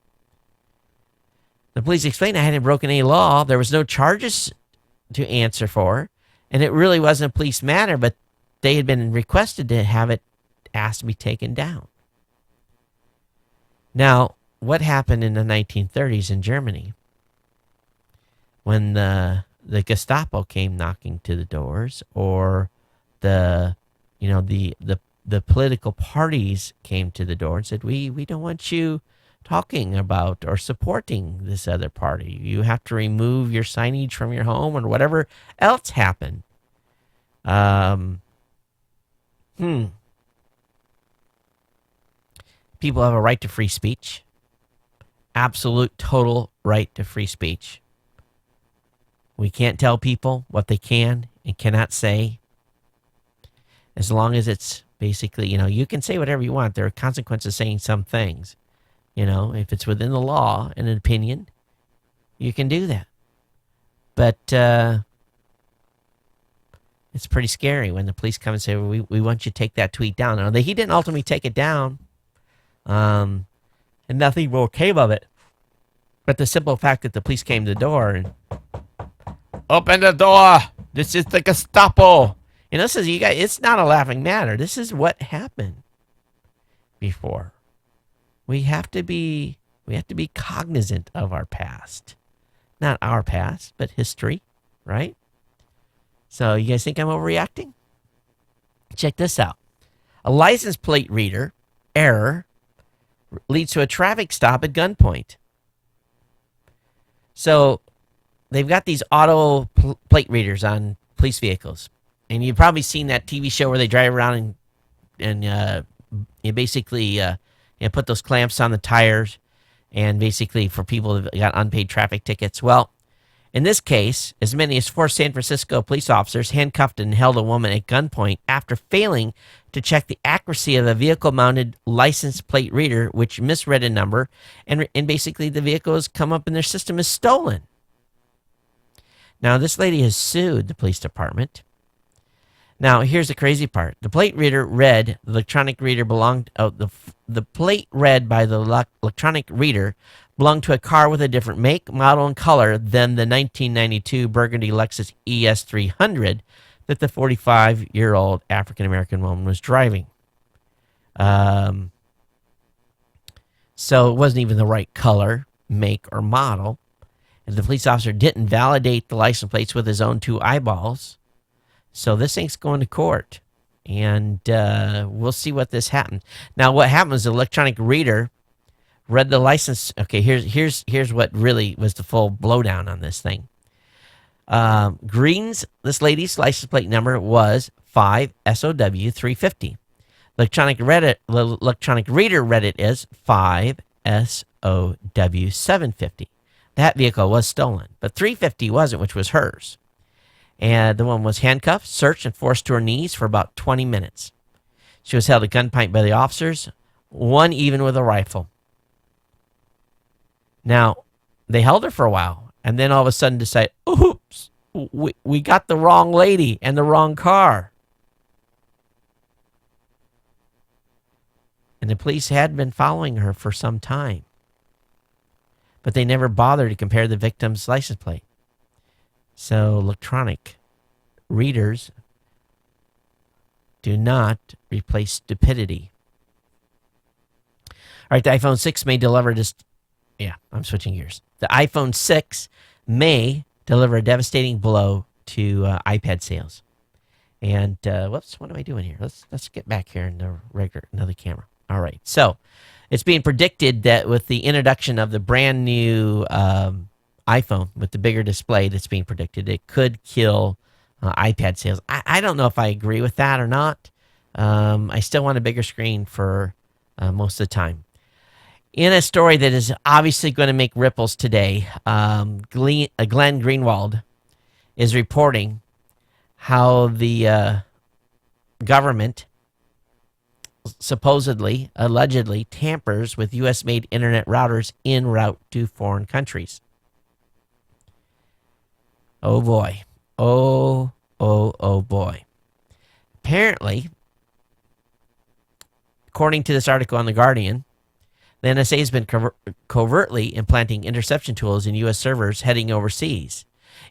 The police explained, "I hadn't broken any law. There was no charges to answer for, and it really wasn't a police matter, but they had been requested to have it asked to be taken down." Now, what happened in the 1930s in Germany when the Gestapo came knocking to the doors, or the political parties came to the door and said, we don't want you talking about or supporting this other party. You have to remove your signage from your home, or whatever else happened. People have a right to free speech. Absolute, total right to free speech. We can't tell people what they can and cannot say. As long as it's basically, you can say whatever you want. There are consequences saying some things. If it's within the law and an opinion, you can do that. But it's pretty scary when the police come and say, we want you to take that tweet down. Now, he didn't ultimately take it down, and nothing more came of it. But the simple fact that the police came to the door and, "Open the door. This is the Gestapo." This is, you guys, it's not a laughing matter. This is what happened before. We have to be cognizant of our past. Not our past, but history, right? So you guys think I'm overreacting? Check this out. A license plate reader error leads to a traffic stop at gunpoint. So they've got these auto plate readers on police vehicles. And you've probably seen that TV show where they drive around and you basically put those clamps on the tires, and basically for people that got unpaid traffic tickets. Well, In this case, as many as 4 San Francisco police officers handcuffed and held a woman at gunpoint after failing to check the accuracy of a vehicle-mounted license plate reader, which misread a number, and basically the vehicle has come up in their system as stolen. Now, this lady has sued the police department. Now, here's the crazy part. The plate reader read, the electronic reader belonged, the plate read by the electronic reader belonged to a car with a different make, model, and color than the 1992 Burgundy Lexus ES300 that the 45-year-old African-American woman was driving. So it wasn't even the right color, make, or model. And the police officer didn't validate the license plates with his own 2 eyeballs. So this thing's going to court. And we'll see what this happened. Now, what happened was the electronic reader read the license. Okay, here's what really was the full blowdown on this thing. This lady's license plate number was 5SOW350. Electronic reader read it as 5SOW750. That vehicle was stolen, but 350 wasn't, which was hers. And the woman was handcuffed, searched, and forced to her knees for about 20 minutes. She was held at gunpoint by the officers, one even with a rifle. Now, they held her for a while, and then all of a sudden decided, oops, we got the wrong lady and the wrong car. And the police had been following her for some time, but they never bothered to compare the victim's license plate. So electronic readers do not replace stupidity. All right, the iPhone 6 may deliver this. Yeah, I'm switching gears. The iPhone 6 may deliver a devastating blow to iPad sales. And whoops, what am I doing here? Let's get back here in the another camera. All right, so it's being predicted that with the introduction of the brand new iPhone with the bigger display that's being predicted, it could kill iPad sales. I don't know if I agree with that or not. I still want a bigger screen for most of the time. In a story that is obviously going to make ripples today, Glenn Greenwald is reporting how the government supposedly, allegedly, tampers with U.S.-made internet routers en route to foreign countries. Oh, boy. Oh, boy. Apparently, according to this article on The Guardian, the NSA has been covertly implanting interception tools in U.S. servers heading overseas,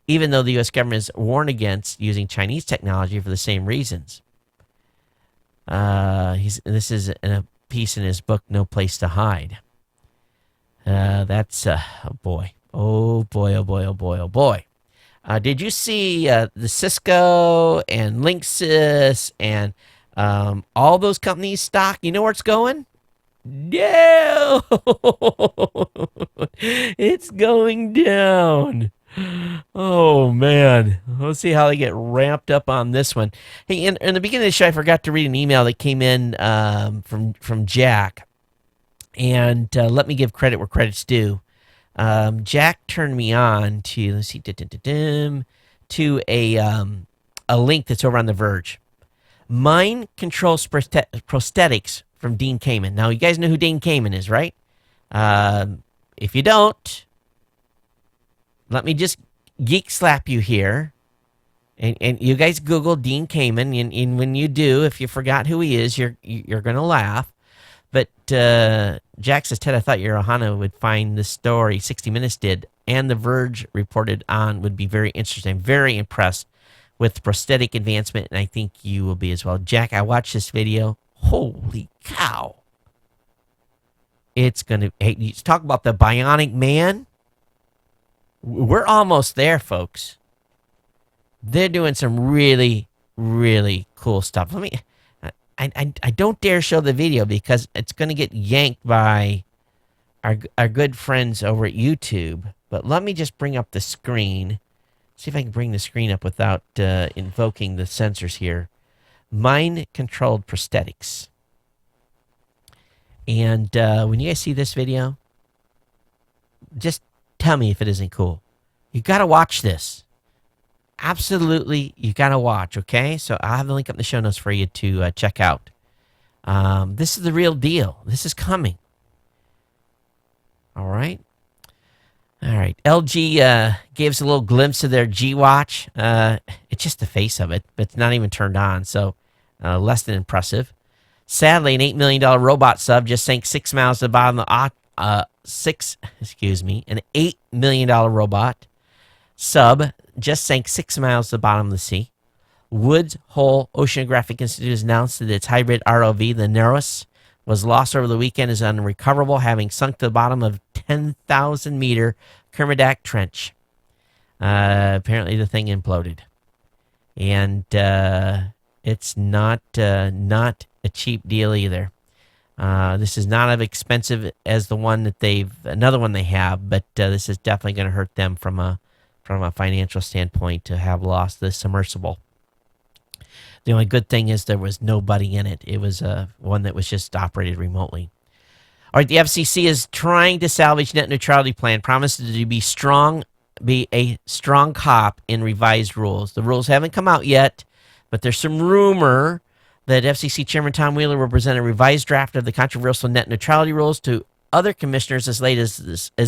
even though the U.S. government has warned against using Chinese technology for the same reasons. This is in a piece in his book, No Place to Hide. That's, oh boy. Oh boy, oh boy, oh boy, oh boy. Did you see the Cisco and Linksys and all those companies' stock? You know where it's going? No! It's going down. Oh, man. Let's see how they get ramped up on this one. Hey, in the beginning of the show, I forgot to read an email that came in from Jack. And let me give credit where credit's due. Jack turned me on to, let's see, to a link that's over on The Verge. Mind Controls Prosthetics from Dean Kamen. Now, you guys know who Dean Kamen is, right? If you don't, let me just geek slap you here. And you guys Google Dean Kamen, and when you do, if you forgot who he is, you're going to laugh. But Jack says, Ted, I thought your Ohana would find this story 60 Minutes did, and The Verge reported on would be very interesting. I'm very impressed with prosthetic advancement, and I think you will be as well. Jack, I watched this video. Holy cow. It's going to, hey, you talk about the bionic man. We're almost there, folks. They're doing some really, really cool stuff. I don't dare show the video because it's going to get yanked by our good friends over at YouTube. But let me just bring up the screen. See if I can bring the screen up without invoking the censors here. Mind-controlled prosthetics. And when you guys see this video, just tell me if it isn't cool. You got to watch this. Absolutely, you got to watch, okay? So I'll have the link up in the show notes for you to check out. This is the real deal. This is coming. All right. All right. LG gave us a little glimpse of their G Watch. It's just the face of it, but it's not even turned on, so less than impressive. Sadly, an $8 million robot sub just sank 6 miles to the bottom of the an $8 million robot sub just sank 6 miles to the bottom of the sea. Woods Hole Oceanographic Institute has announced that its hybrid ROV, the Nereus, was lost over the weekend, is unrecoverable, having sunk to the bottom of 10,000-meter Kermadec Trench. Apparently, the thing imploded, and it's not a cheap deal either. This is not as expensive as another one they have, but this is definitely going to hurt them from a financial standpoint to have lost this submersible. The only good thing is there was nobody in it. It was one that was just operated remotely. All right, the FCC is trying to salvage net neutrality plan, promises to be a strong cop in revised rules. The rules haven't come out yet, but there's some rumor that FCC Chairman Tom Wheeler will present a revised draft of the controversial net neutrality rules to other commissioners as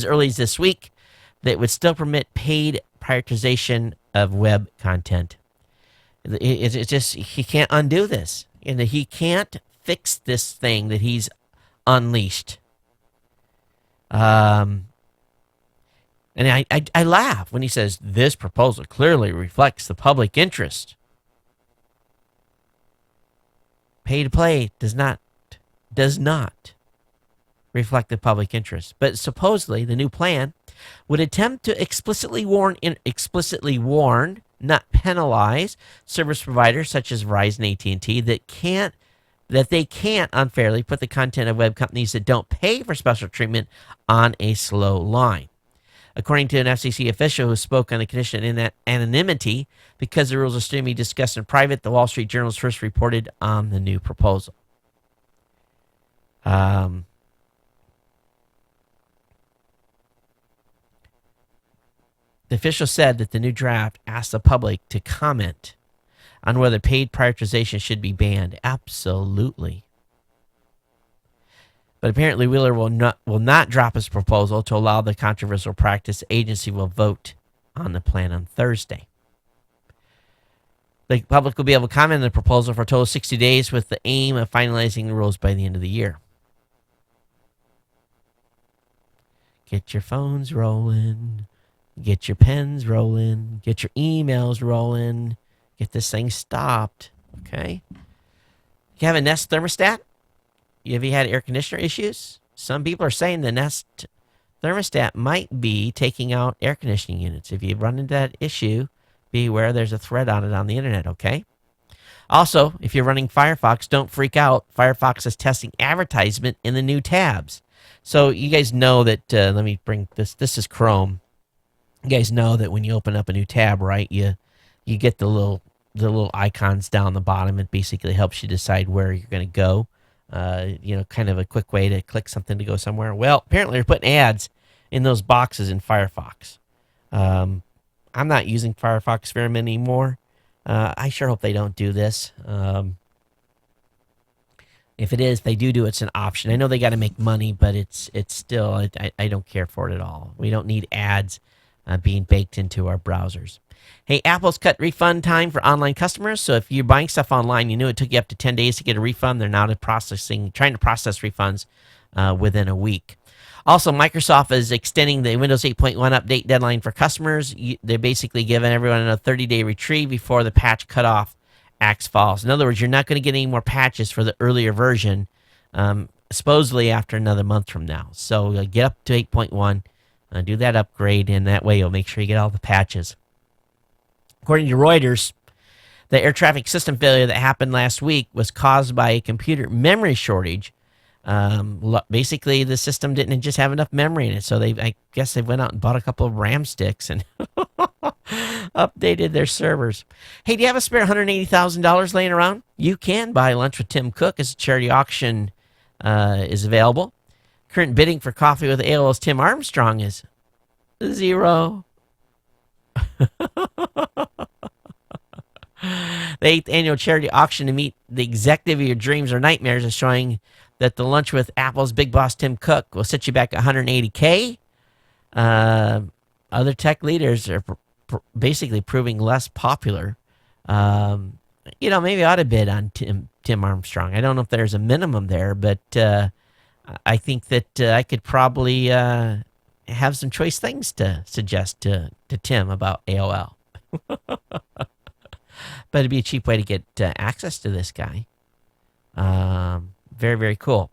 early as this week that would still permit paid prioritization of web content. It's just, he can't undo this. And he can't fix this thing that he's unleashed. And I laugh when he says, this proposal clearly reflects the public interest. Pay to play does not reflect the public interest. But supposedly, the new plan would attempt to explicitly warn, not penalize, service providers such as Verizon and AT&T that they can't unfairly put the content of web companies that don't pay for special treatment on a slow line. According to an FCC official who spoke on the condition of anonymity, because the rules are still being discussed in private, the Wall Street Journal first reported on the new proposal. The official said that the new draft asked the public to comment on whether paid prioritization should be banned. Absolutely. But apparently Wheeler will not drop his proposal to allow the controversial practice. The agency will vote on the plan on Thursday. The public will be able to comment on the proposal for a total of 60 days with the aim of finalizing the rules by the end of the year. Get your phones rolling. Get your pens rolling. Get your emails rolling. Get this thing stopped. Okay? You have a Nest thermostat? Have you had air conditioner issues? Some people are saying the Nest thermostat might be taking out air conditioning units. If you run into that issue, be aware there's a thread on it on the internet, okay? Also, if you're running Firefox, don't freak out. Firefox is testing advertisement in the new tabs. So you guys know that, let me bring this. This is Chrome. You guys know that when you open up a new tab, right, you get the little icons down the bottom. It basically helps you decide where you're going to go. Kind of a quick way to click something to go somewhere. Well, apparently they're putting ads in those boxes in Firefox. I'm not using Firefox very many anymore. I sure hope they don't do this. If it is, they do it's an option. I know they got to make money, but it's still, I don't care for it at all. We don't need ads being baked into our browsers. Hey, Apple's cut refund time for online customers. So if you're buying stuff online, you knew it took you up to 10 days to get a refund. They're now trying to process refunds within a week. Also, Microsoft is extending the Windows 8.1 update deadline for customers. They're basically giving everyone a 30-day retrieve before the patch cutoff acts falls. In other words, you're not going to get any more patches for the earlier version, supposedly after another month from now. So get up to 8.1, do that upgrade, and that way you'll make sure you get all the patches. According to Reuters, the air traffic system failure that happened last week was caused by a computer memory shortage. Basically, the system didn't just have enough memory in it, so I guess they went out and bought a couple of RAM sticks and updated their servers. Hey, do you have a spare $180,000 laying around? You can buy lunch with Tim Cook as a charity auction is available. Current bidding for coffee with AOL's Tim Armstrong is 0. The 8th annual charity auction to meet the executive of your dreams or nightmares is showing that the lunch with Apple's big boss Tim Cook will set you back 180K. Other tech leaders are basically proving less popular. Maybe I ought to bid on Tim Armstrong. I don't know if there's a minimum there, but I think that I could probably have some choice things to suggest to Tim about AOL. But it'd be a cheap way to get access to this guy. Very, very cool.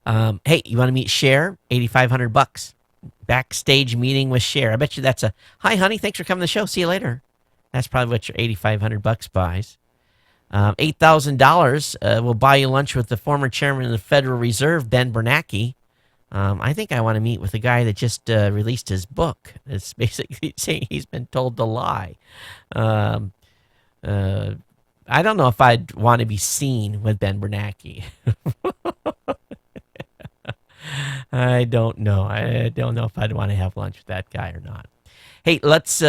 Hey, you want to meet Cher? $8,500. Backstage meeting with Cher. I bet you that's a hi, honey. Thanks for coming to the show. See you later. That's probably what your $8,500 buys. $8,000 will buy you lunch with the former chairman of the Federal Reserve, Ben Bernanke. I think I want to meet with the guy that just released his book. It's basically saying he's been told to lie. I don't know if I'd want to be seen with Ben Bernanke. I don't know. I don't know if I'd want to have lunch with that guy or not. Hey, let's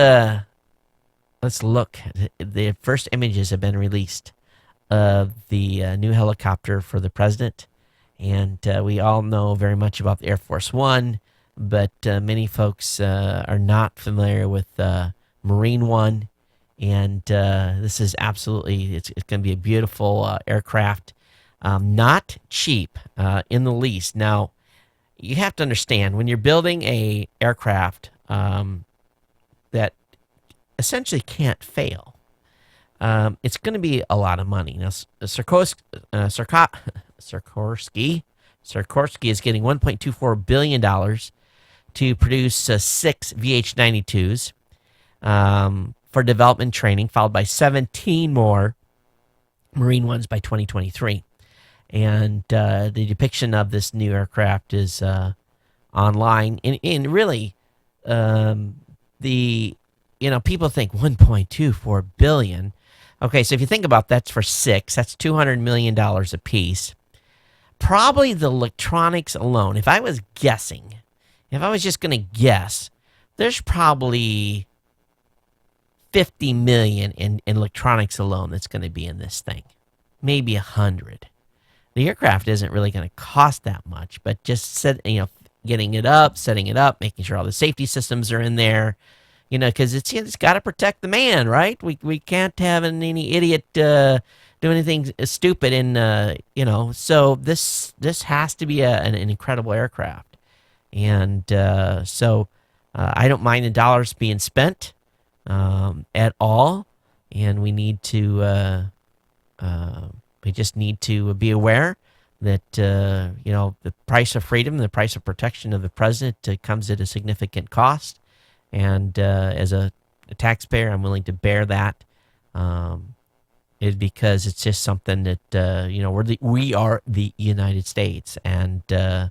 look. The first images have been released of the new helicopter for the president. And we all know very much about the Air Force One, but many folks are not familiar with Marine One. And this is absolutely, it's going to be a beautiful aircraft. Not cheap in the least. Now, you have to understand, when you're building a aircraft that essentially can't fail, it's going to be a lot of money. Now, Sikorsky is getting $1.24 billion to produce 6 VH-92s for development training, followed by 17 more Marine Ones by 2023. And the depiction of this new aircraft is online. And really, people think $1.24 billion. Okay, so if you think about that's for 6, that's $200 million a piece. Probably the electronics alone, if I was guessing, if I was just going to guess, there's probably $50 million in electronics alone that's going to be in this thing. Maybe 100. The aircraft isn't really going to cost that much, but just getting it up, setting it up, making sure all the safety systems are in there. Because it's got to protect the man, right? We can't have any idiot do anything stupid, and so this has to be an incredible aircraft, and so I don't mind the dollars being spent at all, and we just need to be aware that the price of freedom, the price of protection of the president comes at a significant cost. And as a taxpayer, I'm willing to bear that. Because it's just something that we are the United States, and I'm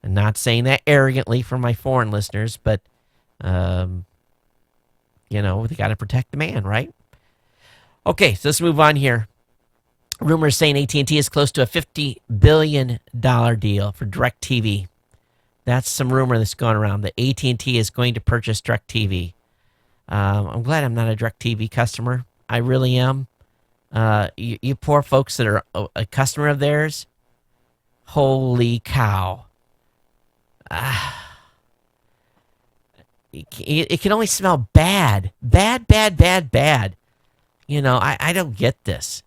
not saying that arrogantly for my foreign listeners, but we got to protect the man, right? Okay, so let's move on here. Rumors saying AT&T is close to a $50 billion deal for DirecTV. That's some rumor that's going around that AT&T is going to purchase DirecTV. I'm glad I'm not a DirecTV customer. I really am. You poor folks that are a customer of theirs, holy cow. It can only smell bad. Bad. I don't get this.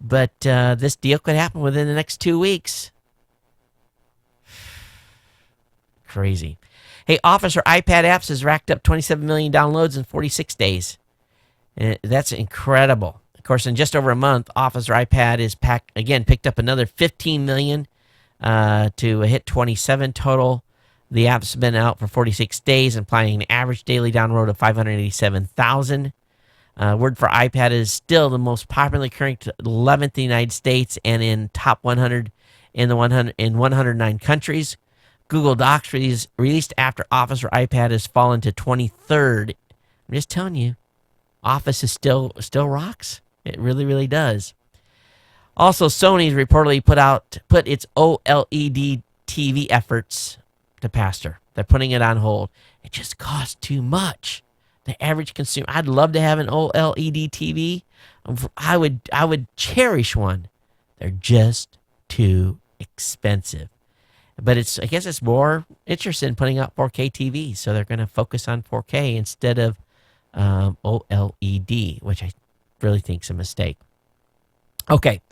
But this deal could happen within the next 2 weeks. Crazy. Hey, Office for iPad apps has racked up 27 million downloads in 46 days. That's incredible. Of course, in just over a month, Office for iPad is picked up another 15 million to hit 27 total. The app's been out for 46 days, implying an average daily download of 587,000. Word for iPad is still the most popularly ranked 11th in the United States and in top 100 in 109 countries. Google Docs released after Office for iPad has fallen to 23rd. I'm just telling you, Office is still rocks. It really, really does. Also, Sony's reportedly put its OLED TV efforts to pasture. They're putting it on hold. It just costs too much. The average consumer, I'd love to have an OLED TV. I would cherish one. They're just too expensive. But I guess it's more interested in putting out 4K TVs, so they're going to focus on 4K instead of OLED, which I really think is a mistake. Okay,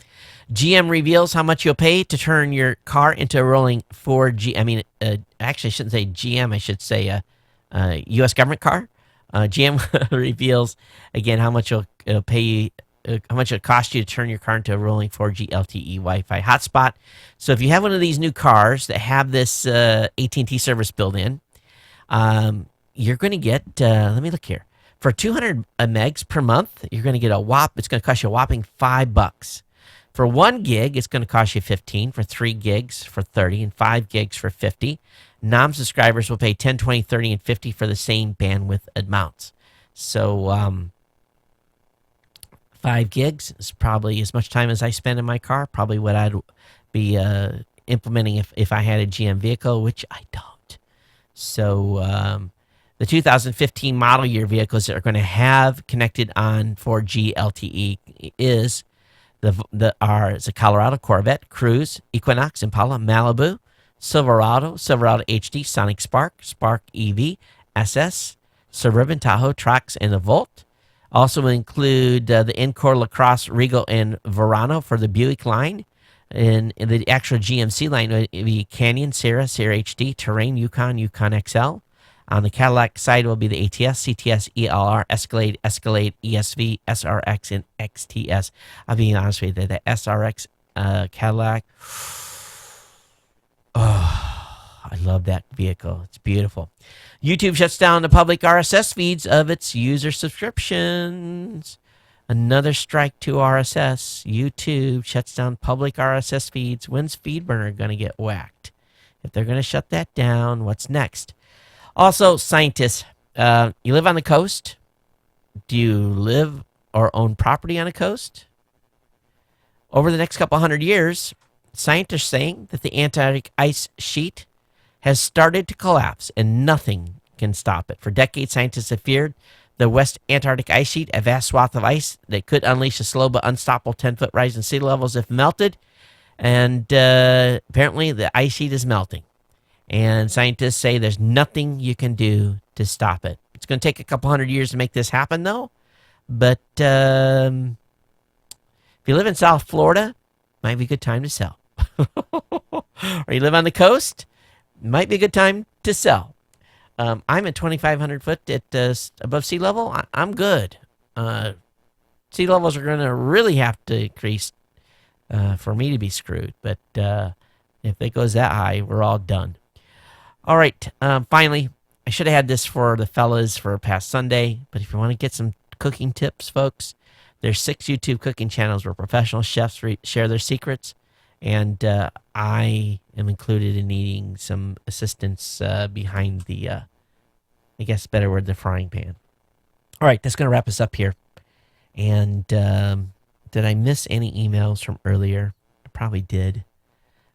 GM reveals how much you'll pay to turn your car into a rolling 4G. Actually, I shouldn't say GM. I should say U.S. government car. GM reveals again how much it'll pay you. How much it cost you to turn your car into a rolling 4G LTE Wi-Fi hotspot. So if you have one of these new cars that have this AT&T service built in, you're going to get, let me look here. For 200 megs per month, you're going to get it's going to cost you a whopping $5. For 1 gig, it's going to cost you 15. For 3 gigs, for 30, and 5 gigs for 50. Non-subscribers will pay 10, 20, 30, and 50 for the same bandwidth amounts. So, 5 gigs is probably as much time as I spend in my car, probably what I'd be implementing if I had a GM vehicle, which I don't. So the 2015 model year vehicles that are going to have connected on 4G LTE is the Colorado Corvette, Cruise, Equinox, Impala, Malibu, Silverado HD, Sonic Spark, Spark EV, SS, Suburban, Tahoe, Trax, and the Volt. Also will include the Encore, LaCrosse, Regal, and Verano for the Buick line. In the actual GMC line would be Canyon, Sierra, Sierra HD, Terrain, Yukon, Yukon XL. On the Cadillac side will be the ATS, CTS, ELR, Escalade, ESV, SRX, and XTS. I'll be honest with you, the SRX Cadillac, I love that vehicle. It's beautiful. YouTube shuts down the public RSS feeds of its user subscriptions. Another strike to RSS. YouTube shuts down public RSS feeds. When's FeedBurner going to get whacked? If they're going to shut that down, what's next? Also, scientists, you live on the coast? Do you live or own property on a coast? Over the next couple hundred years, scientists are saying that the Antarctic ice sheet has started to collapse and nothing can stop it. For decades, scientists have feared the West Antarctic ice sheet, a vast swath of ice that could unleash a slow but unstoppable 10-foot rise in sea levels if melted. And apparently the ice sheet is melting. And scientists say there's nothing you can do to stop it. It's going to take a couple hundred years to make this happen, though. But if you live in South Florida, might be a good time to sell. Or you live on the coast, might be a good time to sell. I'm at 2,500 foot at above sea level. I'm good. Sea levels are going to really have to increase for me to be screwed. But if it goes that high, we're all done. All right. Finally, I should have had this for the fellas for past Sunday. But if you want to get some cooking tips, folks, there's 6 YouTube cooking channels where professional chefs share their secrets. And I am included in needing some assistance behind the, I guess better word, the frying pan. All right, that's going to wrap us up here. And did I miss any emails from earlier? I probably did.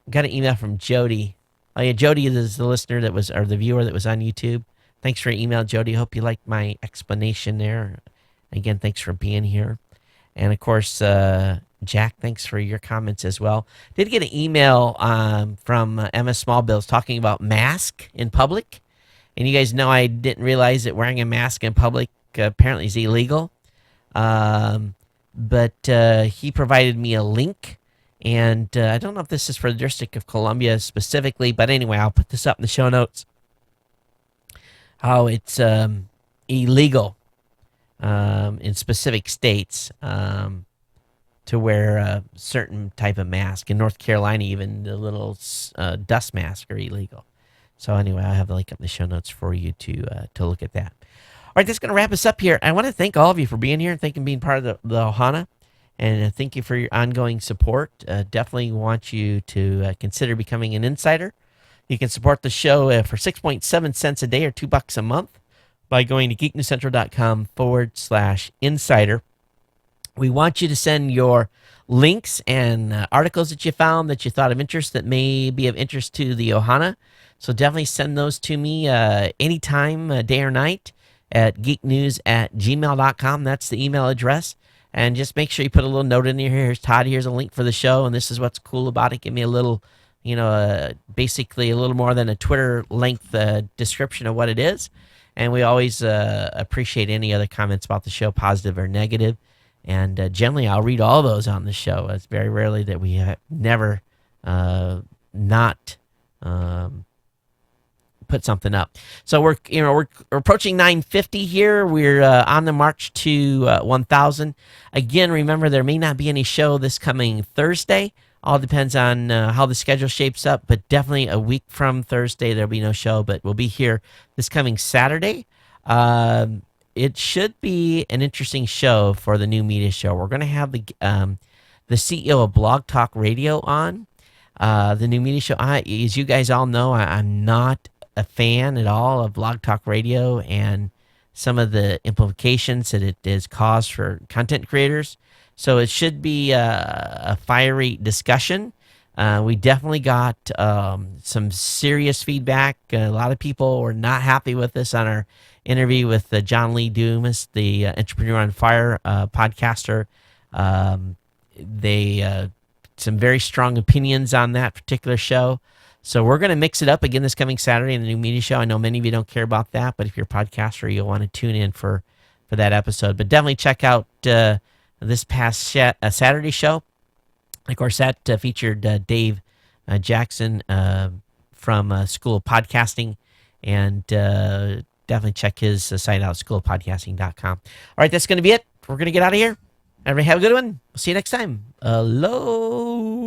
I got an email from Jody. Oh yeah, Jody is the listener that was, or the viewer that was on YouTube. Thanks for your email, Jody. Hope you liked my explanation there. Again, thanks for being here. And of course, Jack, thanks for your comments as well. Did get an email from MS Small Bills talking about mask in public. And you guys know I didn't realize that wearing a mask in public apparently is illegal. But he provided me a link. And I don't know if this is for the District of Columbia specifically. But anyway, I'll put this up in the show notes. How it's illegal in specific states to wear a certain type of mask. In North Carolina, even the little dust masks are illegal. So anyway, I'll have the link up in the show notes for you to look at that. All right, that's going to wrap us up here. I want to thank all of you for being here and being part of the Ohana. And thank you for your ongoing support. Definitely want you to consider becoming an insider. You can support the show for 6.7 cents a day or $2 a month by going to geeknewscentral.com/insider. We want you to send your links and articles that you found that you thought of interest that may be of interest to the Ohana. So definitely send those to me anytime, day or night. at geeknews@gmail.com. That's the email address. And just make sure you put a little note in here. Here's Todd. Here's a link for the show, and this is what's cool about it. Give me a little, basically a little more than a Twitter length description of what it is. And we always appreciate any other comments about the show, positive or negative. And generally, I'll read all those on the show. It's very rarely that we have never not put something up. So we're approaching 950 here. We're on the march to 1,000. Again, remember there may not be any show this coming Thursday. All depends on how the schedule shapes up. But definitely a week from Thursday there'll be no show. But we'll be here this coming Saturday. It should be an interesting show for the new media show. We're going to have the CEO of Blog Talk Radio on the new media show. As you guys all know, I'm not a fan at all of Blog Talk Radio and some of the implications that it has caused for content creators. So it should be a fiery discussion. We definitely got some serious feedback. A lot of people were not happy with this on our interview with John Lee Dumas, the Entrepreneur on Fire podcaster. They some very strong opinions on that particular show. So we're going to mix it up again this coming Saturday in the new media show. I know many of you don't care about that, but if you're a podcaster, you'll want to tune in for that episode. But definitely check out this past Saturday show. Of course, that featured Dave Jackson from School of Podcasting, and definitely check his site out, schoolofpodcasting.com. All right, that's going to be it. We're going to get out of here. Everybody have a good one. We'll see you next time. Aloha.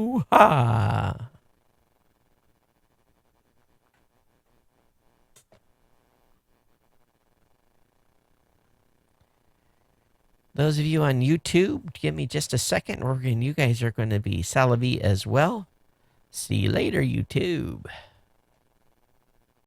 Those of you on YouTube, give me just a second. You guys are going to be salivating as well. See you later, YouTube.